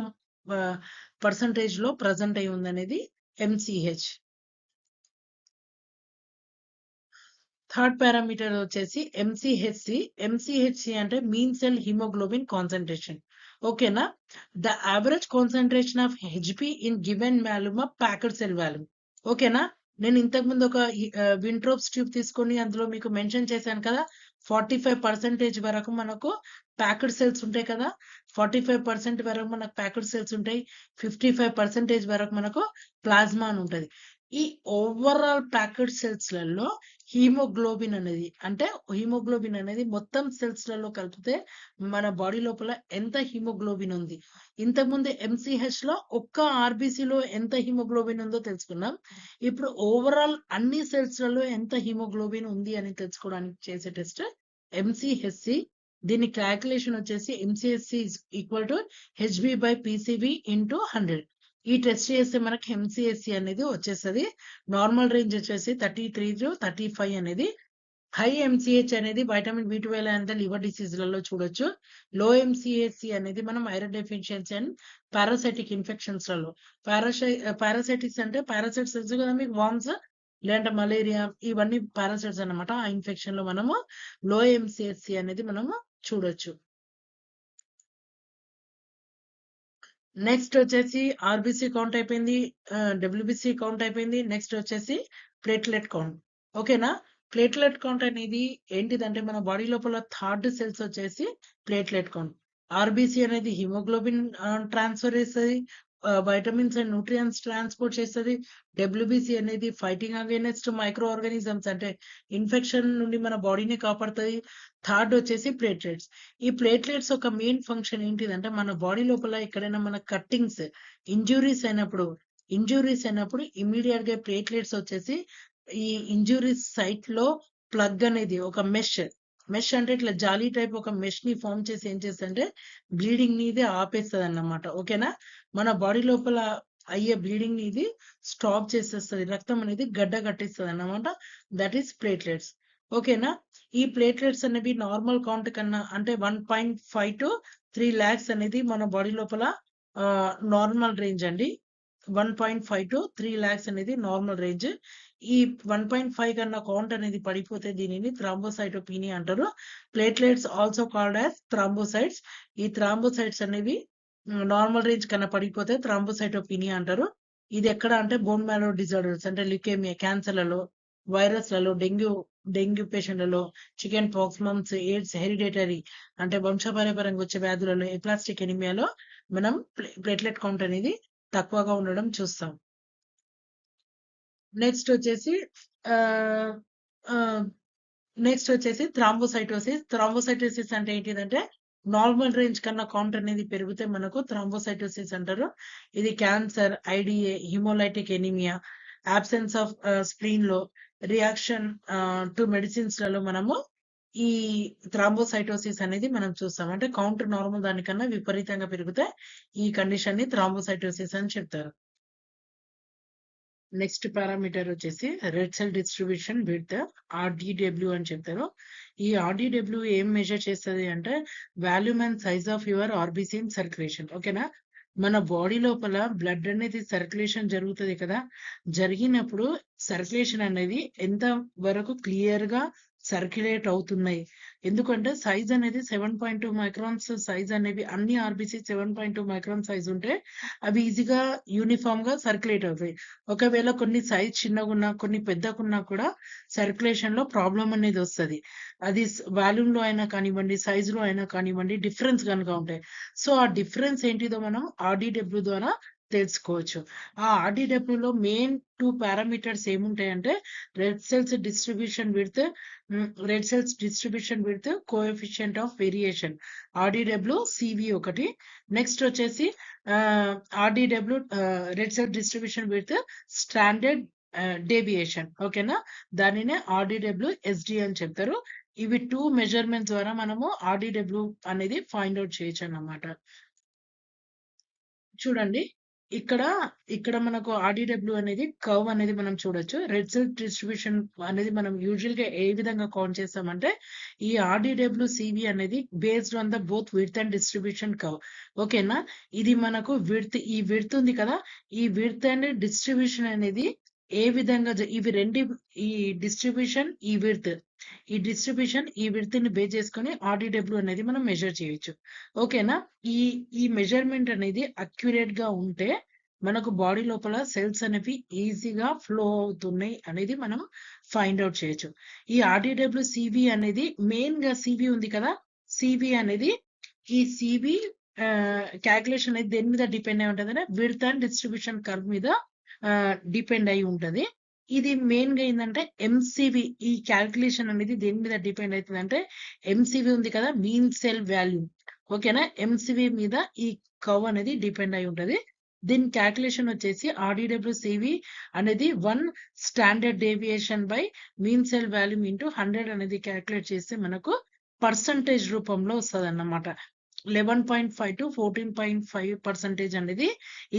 పర్సెంటేజ్‌లో ప్రెజెంట్ అయి ఉందనేది ఎంసీహెచ్. థర్డ్ పారామీటర్ వచ్చేసి ఎంసీహెచ్‌సి. ఎంసీహెచ్‌సి అంటే మీన్ సెల్ హిమోగ్లోబిన్ కాన్సంట్రేషన్. ఓకేనా? The average concentration of HB in given volume of packed cell volume. ఓకేనా? నేను ఇంతకుముందు ఒక వింట్రోప్స్ ట్యూబ్ తీసుకొని అందులో మీకు మెన్షన్ చేశాను కదా, 45% వరకు మనకు ప్యాక్డ్ సెల్స్ ఉంటాయి కదా, 45% వరకు మనకు ప్యాక్డ్ సెల్స్ ఉంటాయి, 55% వరకు మనకు ప్లాస్మా అని ఉంటది. ఈ ఓవరాల్ ప్యాక్డ్ సెల్స్లలో హీమోగ్లోబిన్ అనేది మొత్తం సెల్స్లలో కలిపితే మన బాడీ లోపల ఎంత హీమోగ్లోబిన్ ఉంది. ఇంతకుముందు MCH లో ఒక్క RBC లో ఎంత హీమోగ్లోబిన్ ఉందో తెలుసుకున్నాం. ఇప్పుడు ఓవరాల్ అన్ని సెల్స్లలో ఎంత హీమోగ్లోబిన్ ఉంది అని తెలుసుకోవడానికి చేసే టెస్ట్ MCHC. దీని క్యాల్కులేషన్ వచ్చేసి MCHC ఈక్వల్ టు HB/PCV × 100. ఈ టెస్ట్ చేస్తే మనకి MCHC అనేది వచ్చేస్తుంది. నార్మల్ రేంజ్ వచ్చేసి 33 to 35 అనేది. హై MCH అనేది వైటమిన్ B12 అండ్ లివర్ డిసీజ్లలో చూడొచ్చు. లో MCHC అనేది మనం iron deficiency and parasitic ఇన్ఫెక్షన్స్లలో. Parasitics అంటే పారాసైట్స్ తెలుసు కదా మీకు, వామ్స్ లేదంటే మలేరియా, ఇవన్నీ పారాసైట్స్ అన్నమాట. ఆ ఇన్ఫెక్షన్ లో మనము లో MCHC అనేది మనము చూడొచ్చు. నెక్స్ట్ వచ్చేసి RBC కౌంట్ అయిపోయింది, WBC కౌంట్ అయిపోయింది. నెక్స్ట్ వచ్చేసి ప్లేట్లెట్ కౌంట్. ఓకేనా. ప్లేట్లెట్ కౌంట్ అనేది ఏంటిదంటే మన బాడీ లోపల థర్డ్ సెల్స్ వచ్చేసి ప్లేట్లెట్ కౌంట్. RBC అనేది హిమోగ్లోబిన్ ట్రాన్స్ఫర్ చేస్తుంది, వైటమిన్స్ అండ్ న్యూట్రియన్స్ ట్రాన్స్పోర్ట్ చేస్తుంది. WBC అనేది ఫైటింగ్ అగైనెస్ట్ మైక్రో ఆర్గానిజమ్స్ అంటే ఇన్ఫెక్షన్ నుండి మన బాడీని కాపాడుతుంది. థర్డ్ వచ్చేసి ప్లేట్లెట్స్. ఈ ప్లేట్లెట్స్ ఒక మెయిన్ ఫంక్షన్ ఏంటిదంటే మన బాడీ లోపల ఎక్కడైనా మన కట్టింగ్స్ ఇంజురీస్ అయినప్పుడు ఇమీడియట్ గా ప్లేట్లెట్స్ వచ్చేసి ఈ ఇంజురీస్ సైట్ లో ప్లగ్ అనేది ఒక మెష్ అంటే ఇట్లా జాలీ టైప్ ఒక మెష్ ని ఫామ్ చేసి ఏం చేస్తుందంటే బ్లీడింగ్ ని ఇది ఆపేస్తుంది అన్నమాట. ఓకేనా. మన బాడీ లోపల అయ్యే బ్లీడింగ్ ని ఇది స్టాప్ చేసేస్తుంది, రక్తం అనేది గడ్డ కట్టిస్తుంది అన్నమాట. That is platelets. ఓకేనా. ఈ ప్లేట్లెట్స్ అనేవి నార్మల్ కౌంట్ కన్నా అంటే 1.5 to 3 lakhs అనేది మన బాడీ లోపల నార్మల్ రేంజ్ అండి. 1.5 to 3 lakhs అనేది నార్మల్ రేంజ్. ఈ 1.5 కన్నా కౌంట్ అనేది పడిపోతే దీనిని థ్రాంబోసైటోపీనియా అంటారు. Platelets also called as thrombocytes. ఈ థ్రాంబోసైట్స్ అనేవి నార్మల్ రేంజ్ కన్నా పడిపోతే థ్రాంబోసైటోపీనియా అంటారు. ఇది ఎక్కడ అంటే బోన్ మ్యారో డిజార్డర్స్ అంటే ల్యూకేమియా, క్యాన్సర్లలో, వైరస్లలో, డెంగ్యూ పేషెంట్లలో, chicken pox, mumps, AIDS, hereditary అంటే వంశపారంపర్యంగా వచ్చే వ్యాధులలో, ఎప్లాస్టిక్ ఎనిమియాలో మనం ప్లేట్లెట్ కౌంట్ అనేది తక్కువగా ఉండడం చూస్తాం. నెక్స్ట్ వచ్చేసి థ్రాంబోసైటోసిస్ అంటే ఏంటిదంటే నార్మల్ రేంజ్ కన్నా కౌంట్ అనేది పెరిగితే మనకు థ్రాంబోసైటోసిస్ అంటారు. ఇది cancer, IDA, haemolytic anaemia, absence of spleen లో, రియాక్షన్ టు మెడిసిన్స్ లలో మనము ఈ థ్రాంబోసైటోసిస్ అనేది మనం చూస్తాం. అంటే కౌంట్ నార్మల్ దానికన్నా విపరీతంగా పెరిగితే ఈ కండిషన్ ని థ్రాంబోసైటోసిస్ అని చెప్తారు. నెక్స్ట్ పారామీటర్ వచ్చేసి red cell distribution with RDW అని చెప్తారు. ఈ RDW ఏం మెజర్ చేస్తుంది అంటే volume and size of your RBC in circulation. ఓకేనా. మన బాడీ లోపల బ్లడ్ అనేది సర్క్యులేషన్ జరుగుతుంది కదా, జరిగినప్పుడు సర్క్యులేషన్ అనేది ఎంత వరకు క్లియర్ గా సర్క్యులేట్ అవుతున్నాయి. ఎందుకంటే సైజ్ అనేది 7.2 మైక్రాన్స్ సైజ్ అనేవి అన్ని RBC 7.2 మైక్రాన్ సైజ్ ఉంటే అవి ఈజీగా యూనిఫామ్ గా సర్క్యులేట్ అవుతాయి. ఒకవేళ కొన్ని సైజ్ చిన్నగున్నా కొన్ని పెద్దగున్నా కూడా సర్క్యులేషన్ లో ప్రాబ్లం అనేది వస్తుంది. అది వాల్యూమ్ లో అయినా కానివ్వండి, సైజ్ లో అయినా కానివ్వండి, డిఫరెన్స్ కనుక ఉంటాయి. సో ఆ డిఫరెన్స్ ఏంటిదో మనం RDW ద్వారా తెలుసుకోవచ్చు. ఆ RDW లో మెయిన్ 2 పారామీటర్స్ ఏముంటాయంటే red cells distribution with coefficient of variation RDW CV ఒకటి. నెక్స్ట్ వచ్చేసి RDW red cell distribution with standard deviation. ఓకేనా. దానినే RDW SD అని చెప్తారు. ఇవి 2 మెజర్మెంట్స్ ద్వారా మనము RDW అనేది ఫైండ్ అవుట్ చేయొచ్చు అన్నమాట. చూడండి ఇక్కడ మనకు RDW అనేది కర్వ్ అనేది మనం చూడొచ్చు. రెడ్ సెల్ డిస్ట్రిబ్యూషన్ అనేది మనం యూజువల్ గా ఏ విధంగా కౌంట్ చేస్తామంటే ఈ RDW CV అనేది based on the both width and distribution curve. ఓకేనా. ఇది మనకు ఈ విడ్త్ ఉంది కదా, ఈ విడ్త్ అండ్ డిస్ట్రిబ్యూషన్ అనేది ఏ విధంగా ఇవి రెండు ఈ డిస్ట్రిబ్యూషన్ ఈ విడ్త్ ని బేస్ చేసుకొని RDW అనేది మనం మెజర్ చేయొచ్చు. ఓకేనా. ఈ మెజర్మెంట్ అనేది అక్యురేట్ గా ఉంటే మనకు బాడీ లోపల సెల్స్ అనేవి ఈజీగా ఫ్లో అవుతున్నాయి అనేది మనం ఫైండ్ అవుట్ చేయొచ్చు. ఈ ఆర్డీడబ్ల్యూ సివి అనేది మెయిన్ గా సివి ఉంది కదా, సివి అనేది ఈ సివి క్యాల్కులేషన్ అనేది దేని మీద డిపెండ్ అయి ఉంటది అంటే విడ్త్ అండ్ డిస్ట్రిబ్యూషన్ కర్వ్ మీద డిపెండ్ అయి ఉంటది. ఇది మెయిన్ గా ఏంటంటే ఎంసివి, ఈ క్యాల్కులేషన్ అనేది దేని మీద డిపెండ్ అవుతుంది అంటే ఎంసివి ఉంది కదా, మీన్ సెల్ వాల్యూ. ఓకేనా, ఎంసివి మీద ఈ కర్వ్ అనేది డిపెండ్ అయి ఉంటది. దీని క్యాల్కులేషన్ వచ్చేసి ఆర్డీడబ్ల్యూసివి అనేది 1 standard deviation by mean cell value into 100 అనేది క్యాల్కులేట్ చేస్తే మనకు పర్సంటేజ్ రూపంలో వస్తుంది అన్నమాట. 11.5 to 14.5% అనేది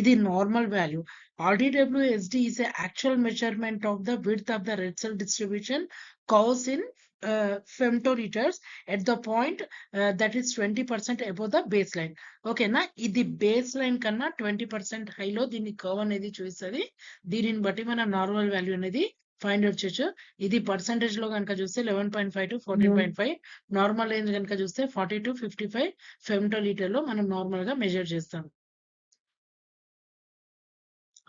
ఇది normal value. RDWSD is a actual measurement of the width of the red cell distribution caused in femtoliters at the point that is 20% above the baseline. ఓకేనా, ఇది బేస్ లైన్ కన్నా 20% హైలో దీన్ని కర్వ్ అనేది చూస్తుంది. దీనిని బట్టి మనం నార్మల్ వాల్యూ అనేది ఫైండ్ అవుట్ చేయొచ్చు. ఇది పర్సంటేజ్ లో కనుక చూస్తే 11.5 to 14.5, నార్మల్ రేంజ్ కనుక చూస్తే 40 to 55 ఫెమ్టోలీటర్ లో మనం నార్మల్ గా మెజర్ చేస్తాం.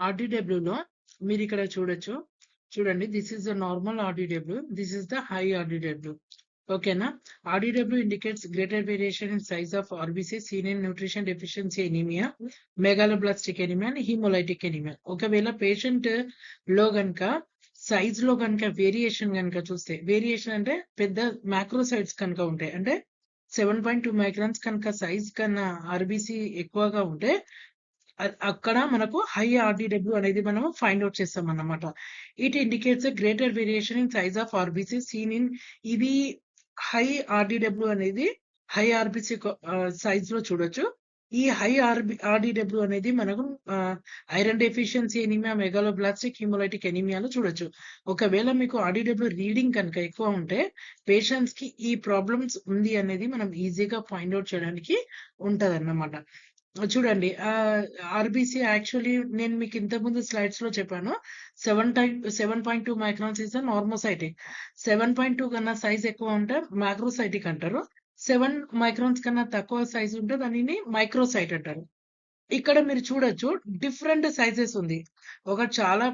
RDW లో మీరు ఇక్కడ చూడొచ్చు, చూడండి, this is the normal RDW, this is the high RDW. ఓకేనా, RDW indicates greater variation in size of RBC seen in nutrition deficiency anemia, megaloblastic anemia and hemolytic anemia. ఒకవేళ patient లో గనక సైజ్ లో కనుక వేరియేషన్ కనుక చూస్తే, variation అంటే పెద్ద మ్యాక్రోసైట్స్ కనుక ఉంటాయి, అంటే 7.2 మైక్రాన్స్ కనుక సైజ్ కన్నా ఆర్బీసీ ఎక్కువగా ఉంటే అక్కడ మనకు హై RDW అనేది మనం ఫైండ్ అవుట్ చేస్తాం అన్నమాట. It indicates greater variation in size of RBC seen in, ఇవి హై RDW అనేది హై ఆర్బీసీ సైజ్ లో చూడొచ్చు. ఈ హై RDW అనేది మనకు iron deficiency anaemia, megaloblastic haemolytic ఎనీమియాలో చూడొచ్చు. ఒకవేళ మీకు RDW రీడింగ్ కనుక ఎక్కువ ఉంటే పేషెంట్స్ కి ఈ ప్రాబ్లమ్స్ ఉంది అనేది మనం ఈజీగా ఫైండ్ అవుట్ చేయడానికి ఉంటది అన్నమాట. చూడండి, ఆర్బీసీ యాక్చువల్లీ నేను మీకు ఇంతకుముందు స్లైడ్స్ లో చెప్పాను, 7.2 మైక్రాన్స్ ఇస్ నార్మోసైటిక్. 7.2 కన్నా సైజ్ ఎక్కువ ఉంటే మ్యాక్రోసైటిక్ అంటారు. 7 మైక్రాన్స్ కన్నా తక్కువ సైజ్ ఉంటే దానిని మైక్రోసైట్ అంటారు. ఇక్కడ మీరు చూడొచ్చు డిఫరెంట్ సైజెస్ ఉంది. ఒకటి చాలా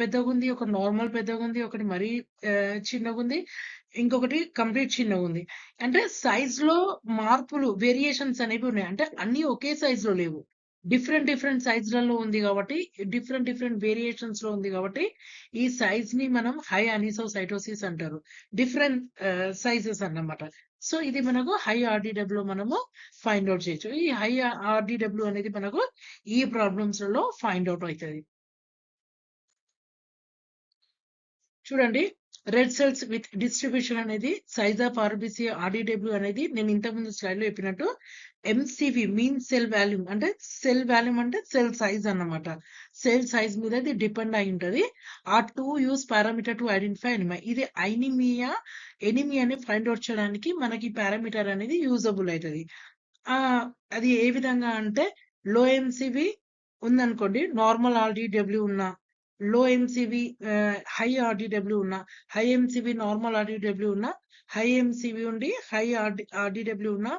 పెద్దగా ఉంది, ఒక నార్మల్ పెద్దగా ఉంది, ఒకటి మరీ చిన్నగా ఉంది, ఇంకొకటి కంప్లీట్ చిన్నగా ఉంది. అంటే సైజ్ లో మార్పులు, వేరియేషన్స్ అనేవి ఉన్నాయి. అంటే అన్ని ఒకే సైజ్ లో లేవు, డిఫరెంట్ డిఫరెంట్ సైజ్లలో ఉంది కాబట్టి, డిఫరెంట్ డిఫరెంట్ వేరియేషన్స్ లో ఉంది కాబట్టి ఈ సైజ్ ని మనం హై అనిసోసైటోసిస్ అంటారు. డిఫరెంట్ సైజెస్ అన్నమాట. సో ఇది మనకు హై RDW మనము ఫైండ్ అవుట్ చేయొచ్చు. ఈ హై RDW అనేది మనకు ఈ ప్రాబ్లమ్స్ లలో ఫైండ్ అవుట్ అవుతుంది. చూడండి, రెడ్ సెల్స్ విత్ డిస్ట్రిబ్యూషన్ అనేది సైజ్ ఆఫ్ ఆర్బీసీ RDW అనేది నేను ఇంతకుముందు స్లైడ్ లో చెప్పినట్టు ఎంసివి మీన్ సెల్ వాల్యూమ్, అంటే సెల్ వాల్యూమ్ అంటే సెల్ సైజ్ అన్నమాట. సెల్ సైజ్ మీద ఇది డిపెండ్ అయి ఉంటది. ఆ two uses parameter to identify anaemia. ఇది ఎనిమియాని ఫైండ్ అవుట్ చేయడానికి మనకి పారామీటర్ అనేది యూజబుల్ అవుతుంది. అది ఏ విధంగా అంటే లో ఎంసివి ఉందనుకోండి, నార్మల్ RDW ఉన్న, లో ఎంసివి హై RDW ఉన్న, హై ఎంసివి నార్మల్ RDW ఉన్న, హై ఎంసివి ఉండి హై RDW ఉన్న,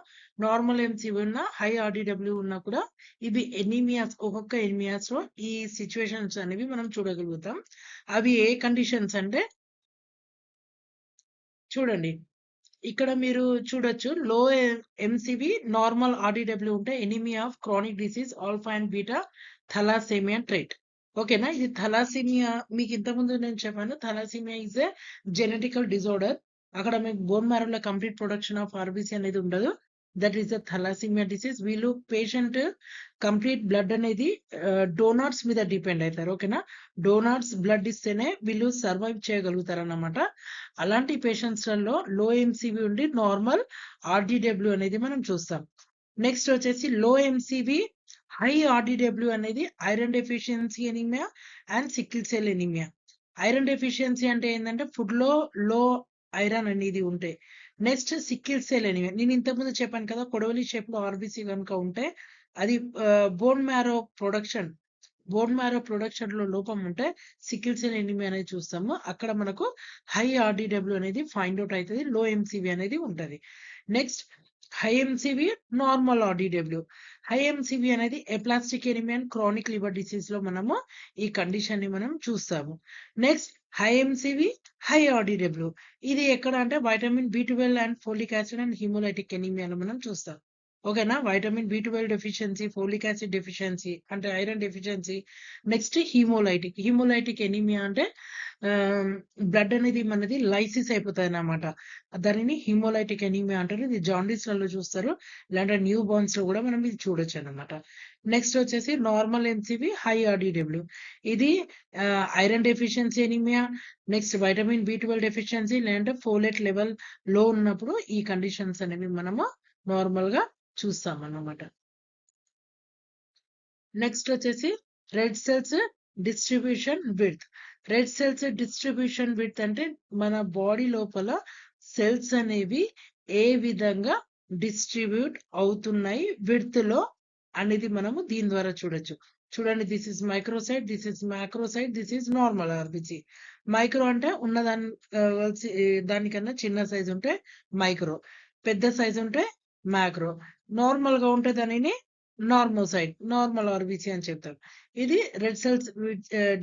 నార్మల్ ఎంసివి ఉన్న, హై RDW ఉన్నా కూడా ఇవి ఎనీమియాస్, ఒక్కొక్క ఎనీమియాస్ లో ఈ సిచ్యువేషన్స్ అనేవి మనం చూడగలుగుతాం. అవి ఏ కండిషన్స్ అంటే చూడండి, ఇక్కడ మీరు చూడొచ్చు, లో ఎంసివి నార్మల్ RDW ఉంటే anaemia of chronic disease alpha and beta thalassaemia trait. ఓకేనా, ఇది థలాసీమియా మీకు ఇంతకుముందు నేను చెప్పాను, thalassaemia is a genetical disorder. అక్కడ మీకు బోన్ మ్యారోలో కంప్లీట్ ప్రొడక్షన్ ఆఫ్ ఆర్బీసీ అనేది ఉండదు. That is the thalassaemia disease. వీళ్ళు పేషెంట్ కంప్లీట్ బ్లడ్ అనేది డోనార్స్ మీద డిపెండ్ అవుతారు. ఓకేనా, డోనార్స్ బ్లడ్ ఇస్తేనే వీళ్ళు సర్వైవ్ చేయగలుగుతారు అన్నమాట. అలాంటి పేషెంట్స్ లలో లో ఎంసివి ఉండి నార్మల్ RDW అనేది మనం చూస్తాం. నెక్స్ట్ వచ్చేసి లో ఎంసివి హై RDW అనేది iron deficiency anaemia and sickle cell anaemia. Iron deficiency అంటే ఏంటంటే ఫుడ్ లో లో ఐరన్ అనేది ఉంటే. నెక్స్ట్ సికిల్ సెల్ ఎనీమియా, నేను ఇంతకుముందు చెప్పాను కదా, కొడవలి షేప్ లో ఆర్బీసీ కనుక ఉంటే అది బోన్ మ్యారో ప్రొడక్షన్ లో లోపం ఉంటే సికిల్ సెల్ ఎనీమియా అనేది చూస్తాము. అక్కడ మనకు హై RDW అనేది ఫైండ్ అవుట్ అవుతుంది, లో ఎంసివి అనేది ఉంటది. Next high MCV, normal RDW. High MCV అనేది aplastic anaemia and chronic liver disease లో మనము ఈ కండిషన్ ని మనం చూస్తాము. Next high MCV, high RDW. ఇది ఎక్కడ అంటే vitamin B12 and folic acid and haemolytic ఎనీమియాలో మనం చూస్తాం. ఓకేనా? Vitamin B12 deficiency, folic acid deficiency అంటే iron deficiency. Next haemolytic anaemia అంటే బ్లడ్ అనేది మనది లైసిస్ అయిపోతుంది అన్నమాట. దానిని హీమోలైటిక్ ఎనీమియా అంటారు. ఇది జాండీస్లలో చూస్తారు. ఇలాంటి న్యూ బోర్న్స్ లో కూడా మనం ఇది చూడొచ్చు అన్నమాట. నెక్స్ట్ వచ్చేసి నార్మల్ ఎంసీవీ, హై ఆర్డీడబ్ల్యూ. ఇది iron deficiency anaemia, next vitamin B12 deficiency లేదంటే ఫోలేట్ లెవెల్ లో ఉన్నప్పుడు ఈ కండిషన్స్ అనేవి మనము నార్మల్ గా చూస్తాం అన్నమాట. నెక్స్ట్ వచ్చేసి red cells distribution width. Red cells distribution width అంటే మన బాడీ లోపల సెల్స్ అనేవి ఏ విధంగా డిస్ట్రిబ్యూట్ అవుతున్నాయి విడ్త్ లో అనేది మనము దీని ద్వారా చూడొచ్చు. చూడండి, this is microcyte, this is macrocyte, this is normal RBC. Micro అంటే ఉన్నదాని దానికన్నా చిన్న సైజ్ ఉంటే మైక్రో, పెద్ద సైజ్ ఉంటే మ్యాక్రో, నార్మల్ గా ఉంటే దానిని నార్మోసైట్, నార్మల్ ఆర్బిసి అని చెప్తారు. ఇది రెడ్ సెల్స్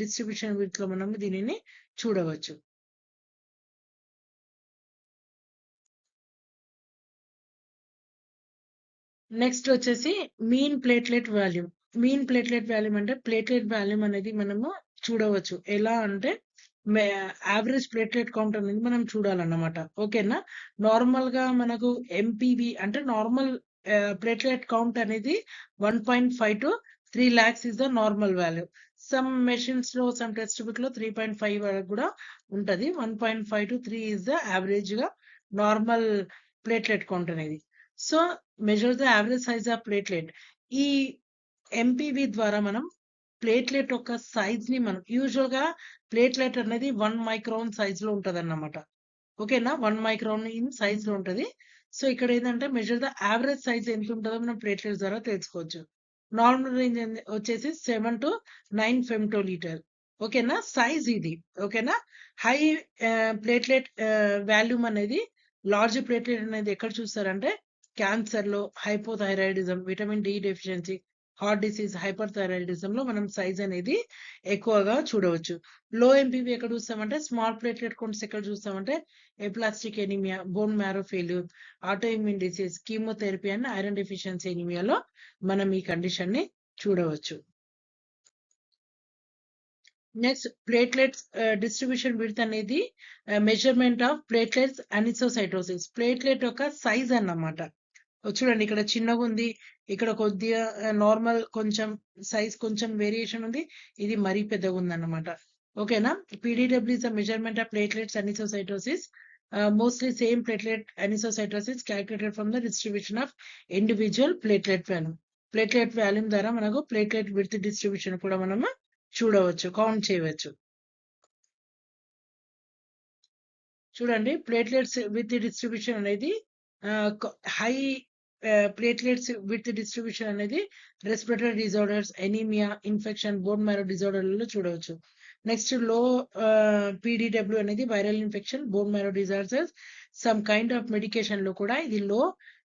డిస్ట్రిబ్యూషన్ విడ్త్ లో మనం దీనిని చూడవచ్చు. నెక్స్ట్ వచ్చేసి mean platelet volume. Mean platelet volume అంటే ప్లేట్లెట్ వాల్యూమ్ అనేది మనము చూడవచ్చు. ఎలా అంటే యావరేజ్ ప్లేట్లెట్ కౌంట్ అనేది మనం చూడాలన్నమాట. ఓకేనా? నార్మల్ గా మనకు ఎంపీవి అంటే నార్మల్ ప్లేట్లెట్ కౌంట్ అనేది 1.5 to 3 lakhs is the normal value. Some machines లో, సమ్ టెక్స్ట్ బుక్ లో 3.5 వరకు కూడా ఉంటది. 1.5 to 3 ఇస్ ద యావరేజ్ గా నార్మల్ ప్లేట్లెట్ కౌంట్ అనేది. So measure the average size of platelet. ఈ ఎంపీవి ద్వారా మనం ప్లేట్లెట్ యొక్క సైజ్ ని మనం యూజువల్ గా ప్లేట్లెట్ అనేది 1 మైక్రాన్ సైజ్ లో ఉంటది అన్నమాట. ఓకేనా? 1 మైక్రాన్ ఇన్ సైజ్ లో ఉంటది. సో ఇక్కడ ఏంటంటే మెజర్ ద యావరేజ్ సైజ్ ఎంత ఉంటుందో మనం ప్లేట్లెట్స్ ద్వారా తెలుసుకోవచ్చు. నార్మల్ రేంజ్ వచ్చేసి 7 to 9 ఫెమ్టోలీటర్. ఓకేనా? సైజ్ ఇది. ఓకేనా? హై ప్లేట్లెట్ వాల్యూమ్ అనేది, లార్జ్ ప్లేట్లెట్ అనేది ఎక్కడ చూస్తారంటే క్యాన్సర్ లో, hypothyroidism, vitamin D deficiency, heart disease, hyperthyroidism లో మనం సైజ్ అనేది ఎక్కువగా చూడవచ్చు. లో ఎంపీవి ఎక్కడ చూస్తామంటే స్మాల్ ప్లేట్లెట్ కౌంట్స్ ఎక్కడ చూస్తామంటే aplastic anaemia, bone marrow failure, autoimmune disease, chemotherapy and iron deficiency ఎనీమియాలో మనం ఈ కండిషన్ ని చూడవచ్చు. నెక్స్ట్ ప్లేట్లెట్స్ డిస్ట్రిబ్యూషన్ విడ్త్ అనేది measurement of platelets anisocytosis. Platelet యొక్క సైజ్ అన్నమాట. చూడండి, ఇక్కడ చిన్నగా ఉంది, ఇక్కడ కొద్దిగా నార్మల్, కొంచెం సైజ్ కొంచెం వేరియేషన్ ఉంది, ఇది మరీ పెద్దగా ఉంది అన్నమాట. ఓకేనా? PDW is the measurement of platelets anisocytosis. Mostly same platelet anisocytosis calculated from the distribution of individual platelet volume. Platelet volume ద్వారా మనకు ప్లేట్లెట్ విడ్త్ డిస్ట్రిబ్యూషన్ కూడా మనము చూడవచ్చు, కౌంట్ చేయవచ్చు. చూడండి, ప్లేట్లెట్స్ విత్ డిస్ట్రిబ్యూషన్ అనేది హై ప్లేట్లెట్స్ విత్ డిస్ట్రిబ్యూషన్ అనేది respiratory disorders, anaemia, infection, bone marrow డిజార్డర్లలో చూడవచ్చు. నెక్స్ట్ లో పీడీడబ్ల్యూ అనేది viral infection, bone marrow disorders, some kind of medication లో కూడా ఇది లో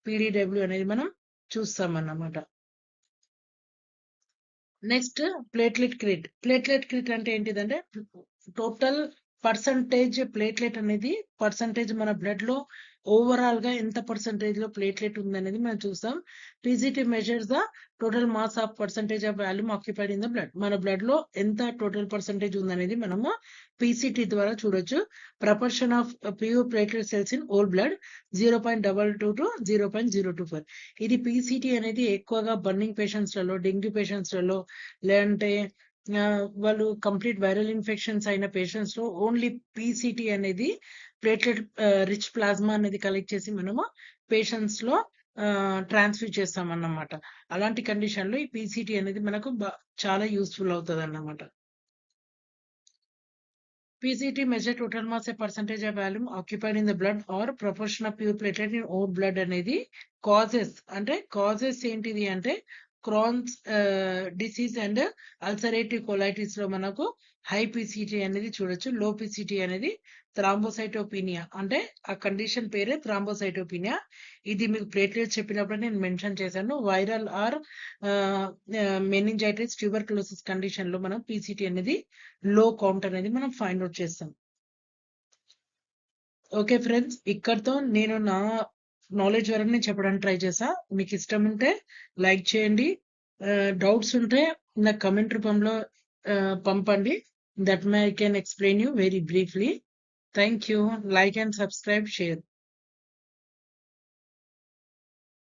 పీడీడబ్ల్యూ అనేది మనం చూస్తాం అన్నమాట. Next platelet crit. Platelet crit అంటే ఏంటిదంటే టోటల్ పర్సంటేజ్ ప్లేట్లెట్ అనేది పర్సంటేజ్ మన బ్లడ్ లో ఓవరాల్ గా ఎంత పర్సంటేజ్ లో ప్లేట్లెట్ ఉందనేది మనం చూస్తాం. PCT measures the total mass of percentage of volume occupied in the blood. మన బ్లడ్ లో ఎంత టోటల్ పర్సంటేజ్ ఉందనేది మనము పీసీటీ ద్వారా చూడొచ్చు. Proportion of pure platelet cells in whole blood 0.22 to 0.024. ఇది పీసీటీ అనేది ఎక్కువగా బర్నింగ్ పేషెంట్స్ లలో, డెంగ్యూ పేషెంట్స్ లలో, లేదంటే వాళ్ళు కంప్లీట్ వైరల్ ఇన్ఫెక్షన్స్ అయిన పేషెంట్స్ లో ఓన్లీ పీసీటీ అనేది ప్లేట్లెట్ రిచ్ ప్లాస్మా అనేది కలెక్ట్ చేసి మనము పేషెంట్స్ లో ట్రాన్స్ఫ్యూజ్ చేస్తాం అన్నమాట. అలాంటి కండిషన్ లో ఈ పీసీటీ అనేది మనకు చాలా యూస్ఫుల్ అవుతుంది అన్నమాట. PCT measure total mass, a percentage of volume occupied in the blood or proportion of pure platelet in whole blood అనేది causes. అంటే causes ఏంటిది అంటే Crohn's disease and ulcerative colitis లో మనకు హై పిసిటీ అనేది చూడొచ్చు. లో పిసిటీ అనేది థ్రాంబోసైటోపీనియా, అంటే ఆ కండిషన్ పేరే థ్రాంబోసైటోపీనియా. ఇది మీకు ప్లేట్లెట్స్ చెప్పినప్పుడు నేను మెన్షన్ చేశాను. Viral or meningitis tuberculosis condition లో మనం పిసిటీ అనేది లో కౌంట్ అనేది మనం ఫైండ్ అవుట్ చేస్తాం. ఓకే ఫ్రెండ్స్, ఇక్కడితో నేను నా నాలెడ్జ్ వరకు నేను చెప్పడానికి ట్రై చేసా. మీకు ఇష్టం ఉంటే లైక్ చేయండి, డౌట్స్ ఉంటే నాకు కమెంట్ రూపంలో పంపండి. That may I can explain you very briefly. Thank you. Like and subscribe, share.